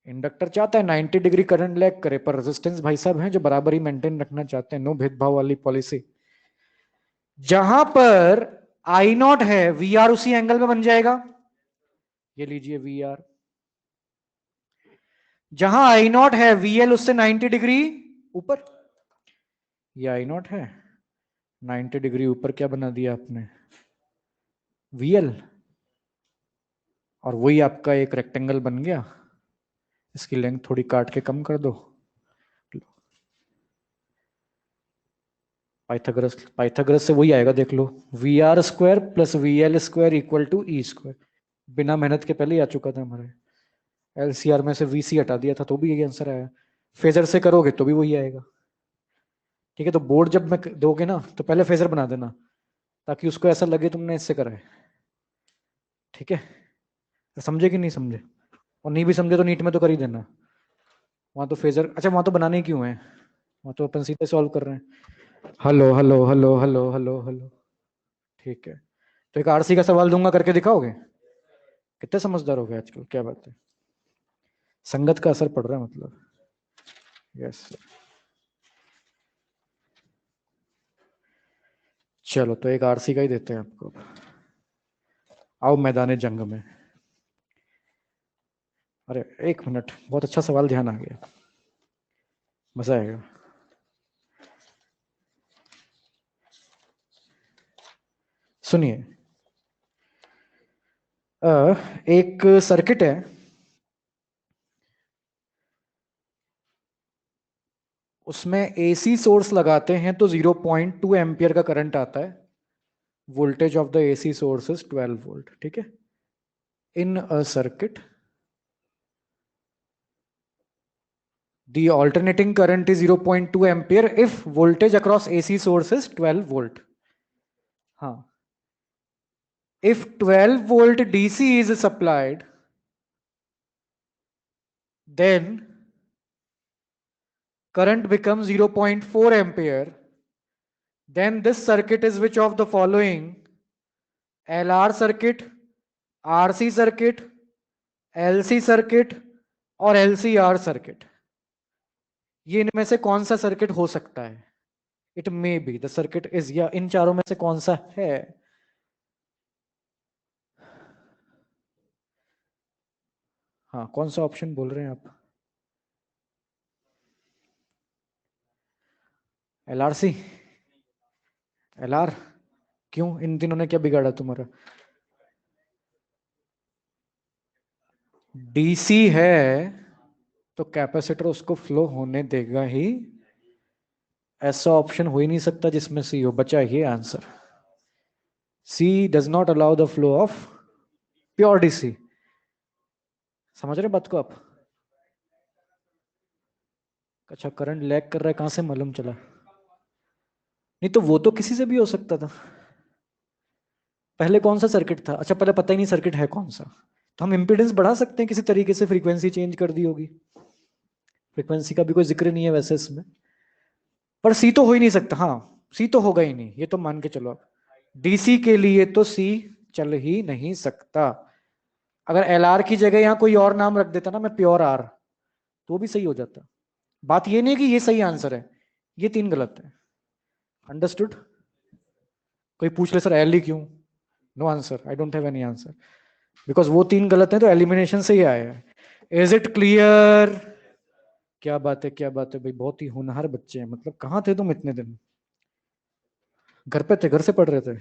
इंडक्टर चाहता है 90 डिग्री करंट लैग करे, पर रेजिस्टेंस भाई साहब हैं जो बराबर ही मेंटेन रखना चाहते हैं, नो भेदभाव वाली पॉलिसी। जहां पर आई नॉट है वी आर उसी एंगल में बन जाएगा, ये लीजिए वी आर, जहां आई नॉट है वीएल उससे 90 डिग्री ऊपर, ये आई नॉट है 90 डिग्री ऊपर, क्या बना दिया आपने, वीएल, और वही आपका एक रेक्टेंगल बन गया, इसकी लेंथ थोड़ी काट के कम कर दो, पाइथागोरस, पाइथागोरस से वही आएगा देख लो, V R square plus V L square equal to E square, बिना मेहनत के पहले ही आ चुका था हमारे, एलसीआर में से वीसी हटा दिया था तो भी यही आंसर आया, फेजर से करोगे तो भी वही आएगा। ठीक है, तो बोर्ड जब मैं दोगे ना तो पहले फेजर बना देना, ताकि उसको ऐसा लगे तुमने इससे करा है, ठीक है, समझे कि नहीं समझे, और नहीं भी समझे तो नीट में तो कर ही देना, वहां तो फेजर, अच्छा वहां तो बनाने क्यों है, वहां तो अपन सीधे सॉल्व कर रहे हैं, hello hello hello hello hello hello, ठीक है, तो एक आरसी का सवाल दूंगा, करके दिखाओगे, कितने समझदार हो गए आजकल, क्या बात है, संगत का असर पड़ रहा है मतलब, यस। चलो तो एक आरसी का ही देते हैं आपको, आओ मैदान जंग में। अरे एक मिनट, बहुत अच्छा सवाल ध्यान आ गया, मजा आएगा। सुनिए, एक सर्किट है, उसमें एसी सोर्स लगाते हैं तो 0.2 एम्पियर का करंट आता है, voltage of the AC source is 12 volt, ठीक है, in a circuit the alternating current is 0.2 ampere if voltage across AC source is 12 volt. हाँ, if 12 volt DC is supplied, then current becomes 0.4 ampere. Then this circuit is which of the following? LR circuit, RC circuit, LC circuit और LCR circuit. ये इनमें से कौन सा circuit हो सकता है, it may be the circuit is, या इन चारों में से कौन सा है, हाँ कौन सा ऑप्शन बोल रहे हैं आप, LRC, LR, क्यों? इन तीनों ने क्या बिगाड़ा तुम्हारा? DC है तो कैपेसिटर उसको फ्लो होने देगा ही। ऐसा ऑप्शन हो ही नहीं सकता जिसमें सी हो। बचा ये answer. C does not allow the flow of pure DC। समझ रहे बात को आप? अच्छा, करंट लैग कर रहा है, कहां से मालूम चला? नहीं तो वो तो किसी से भी हो सकता था। पहले कौन सा सर्किट था? अच्छा, पहले पता ही नहीं सर्किट है कौन सा। तो हम इम्पीडेंस बढ़ा सकते हैं किसी तरीके से, फ्रीक्वेंसी चेंज कर दी होगी। फ्रीक्वेंसी का भी कोई जिक्र नहीं है वैसे इसमें। पर सी तो हो ही नहीं सकता। हाँ, सी तो होगा ही नहीं, ये तो मान के चलो आप। DC के लिए तो सी चल ही नहीं सकता। अगर LR की जगह यहाँ कोई और नाम रख देता ना, मैं प्योर R, तो भी सही हो जाता। बात ये नहीं कि ये सही आंसर है, ये तीन गलत है। अंडरस्टूड? कोई पूछ ले सर एल ही क्यों? No answer, I don't have any answer, because वो तीन गलत है तो एलिमिनेशन से ही आया है। Is it clear? क्या बात है, क्या बात है भाई, बहुत ही होनहार बच्चे हैं। मतलब कहाँ थे तुम इतने दिन? घर पे थे? घर से पढ़ रहे थे?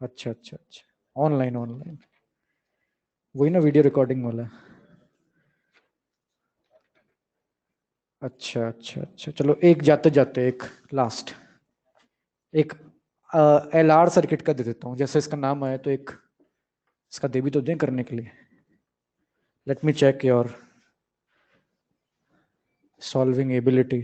अच्छा अच्छा अच्छा, ऑनलाइन ऑनलाइन। वही ना, वीडियो रिकॉर्डिंग वाला। अच्छा अच्छा अच्छा, चलो एक जाते जाते एक लास्ट, एक LR सर्किट का दे देता हूँ। जैसे इसका नाम आया तो एक इसका दे भी तो दें करने के लिए। Let me check your solving ability.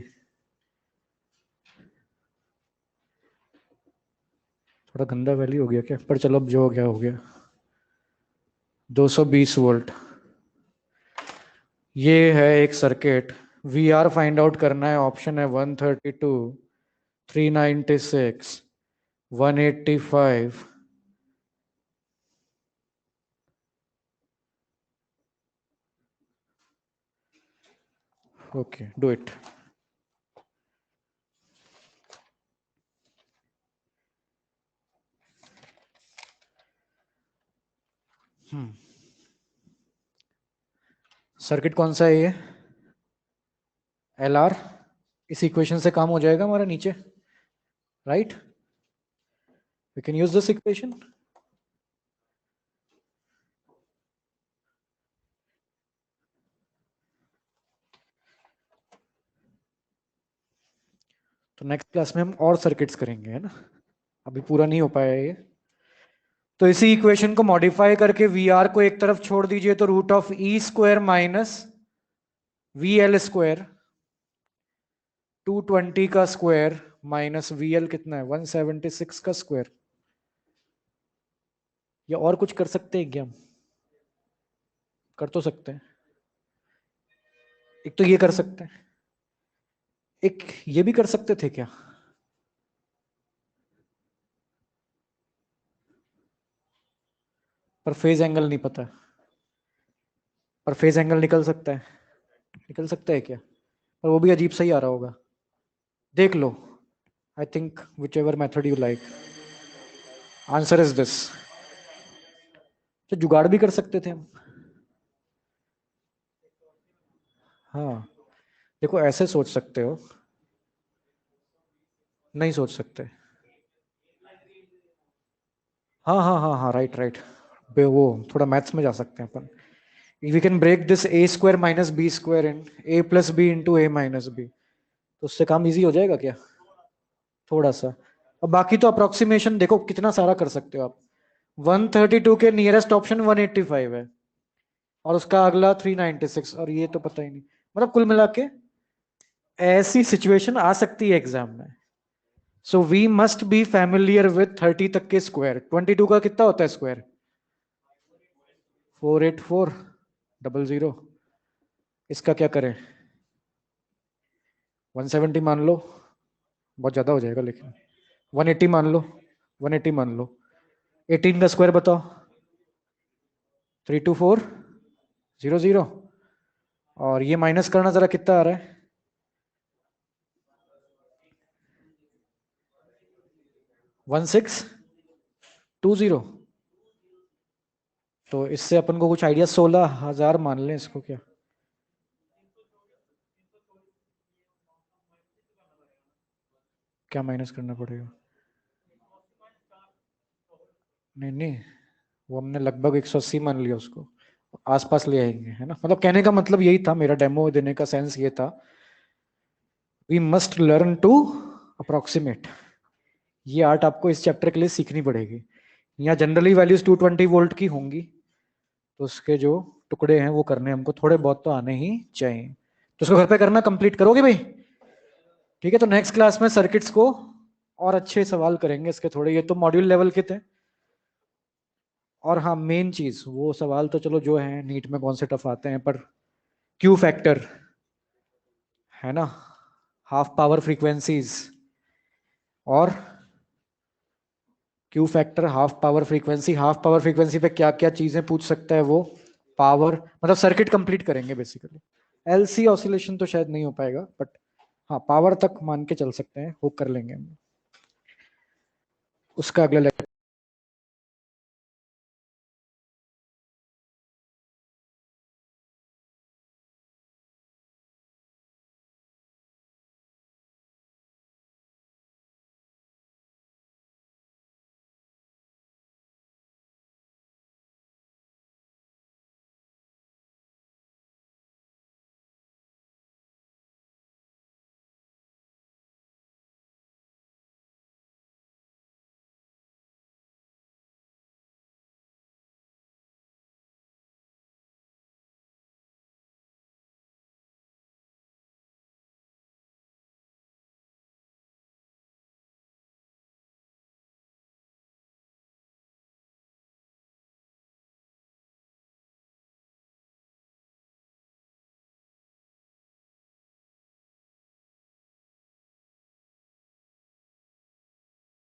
थोड़ा गंदा वैल्यू हो गया क्या? पर चलो, अब जो हो गया हो गया। 220 वोल्ट, ये है एक सर्किट। VR फाइंड आउट करना है। ऑप्शन है 132, 396, 185। Okay, do it. सर्किट कौन सा है ये? LR। इस इक्वेशन से काम हो जाएगा हमारा नीचे, right? We can use this equation. तो नेक्स्ट क्लास में हम और सर्किट्स करेंगे, है ना? अभी पूरा नहीं हो पाया ये। तो इसी इक्वेशन को मॉडिफाई करके VR को एक तरफ छोड़ दीजिए, तो root of E square minus VL square, 220 का स्क्वायर माइनस VL कितना है 176 का स्क्वायर। या और कुछ कर सकते हैं क्या हम? कर तो सकते हैं। एक तो ये कर सकते हैं, एक ये भी कर सकते थे क्या? पर फेज एंगल नहीं पता। पर फेज एंगल निकल सकता है। निकल सकता है क्या? पर वो भी अजीब सा ही आ रहा होगा। देख लो। I think whichever method you like, answer is this. तो जुगाड़ भी कर सकते थे हम। हाँ, देखो ऐसे सोच सकते हो। नहीं सोच सकते। हाँ हाँ हाँ हाँ, राइट राइट। वो थोड़ा मैथ्स में जा सकते हैं अपन। We can break this A square minus B square in A plus B into A minus B. तो उससे काम इजी हो जाएगा क्या? थोड़ा सा। अब बाकी तो अप्रोक्सीमेशन देखो कितना सारा कर सकते हो आप। 132 के नियरेस्ट ऑप्शन 185 है, और उसका अगला 396, और ये तो पता ही नहीं। मतलब कुल मिला के ऐसी सिचुएशन आ सकती है एग्जाम में। So we must be familiar with 30 तक के स्क्वायर। 22 का कितना होता है स्क्वायर? 48400। इसका क्या करें? 170 मान लो। बहुत ज्यादा हो जाएगा लेकिन। 180 मान लो। 180 मान लो। 18 का स्क्वायर बताओ। 32400। और ये माइनस करना जरा, कितना आ रहा है? 1620। तो इससे अपन को कुछ आइडिया, 16,000 मान लें इसको क्या? क्या माइनस करना पड़ेगा? नहीं नहीं, वो हमने लगभग 180 मान लिया, उसको आसपास ले आएंगे, है ना। मतलब कहने का मतलब यही था, मेरा डेमो देने का सेंस ये था, we must learn to approximate. ये आर्ट आपको इस चैप्टर के लिए सीखनी पड़ेगी। यहाँ जनरली वैल्यूज 220 वोल्ट की होंगी, तो उसके जो टुकड़े हैं वो करने हमको थोड़े बहुत तो आने ही चाहिए। तो उसको घर पे करना कंप्लीट करोगे भाई? ठीक है, तो नेक्स्ट क्लास में सर्किट्स को और अच्छे सवाल करेंगे इसके थोड़े, ये तो मॉड्यूल लेवल के थे। और हाँ, मेन चीज वो सवाल तो चलो जो है नीट में कौन से टफ आते हैं, पर क्यू फैक्टर, है ना, हाफ पावर फ्रीक्वेंसीज, और Q factor, half power frequency पे क्या क्या चीजें पूछ सकता है वो, पावर, मतलब सर्किट कंप्लीट करेंगे बेसिकली। एलसी ऑसिलेशन तो शायद नहीं हो पाएगा, बट हाँ पावर तक मान के चल सकते हैं, वो कर लेंगे हम। उसका अगला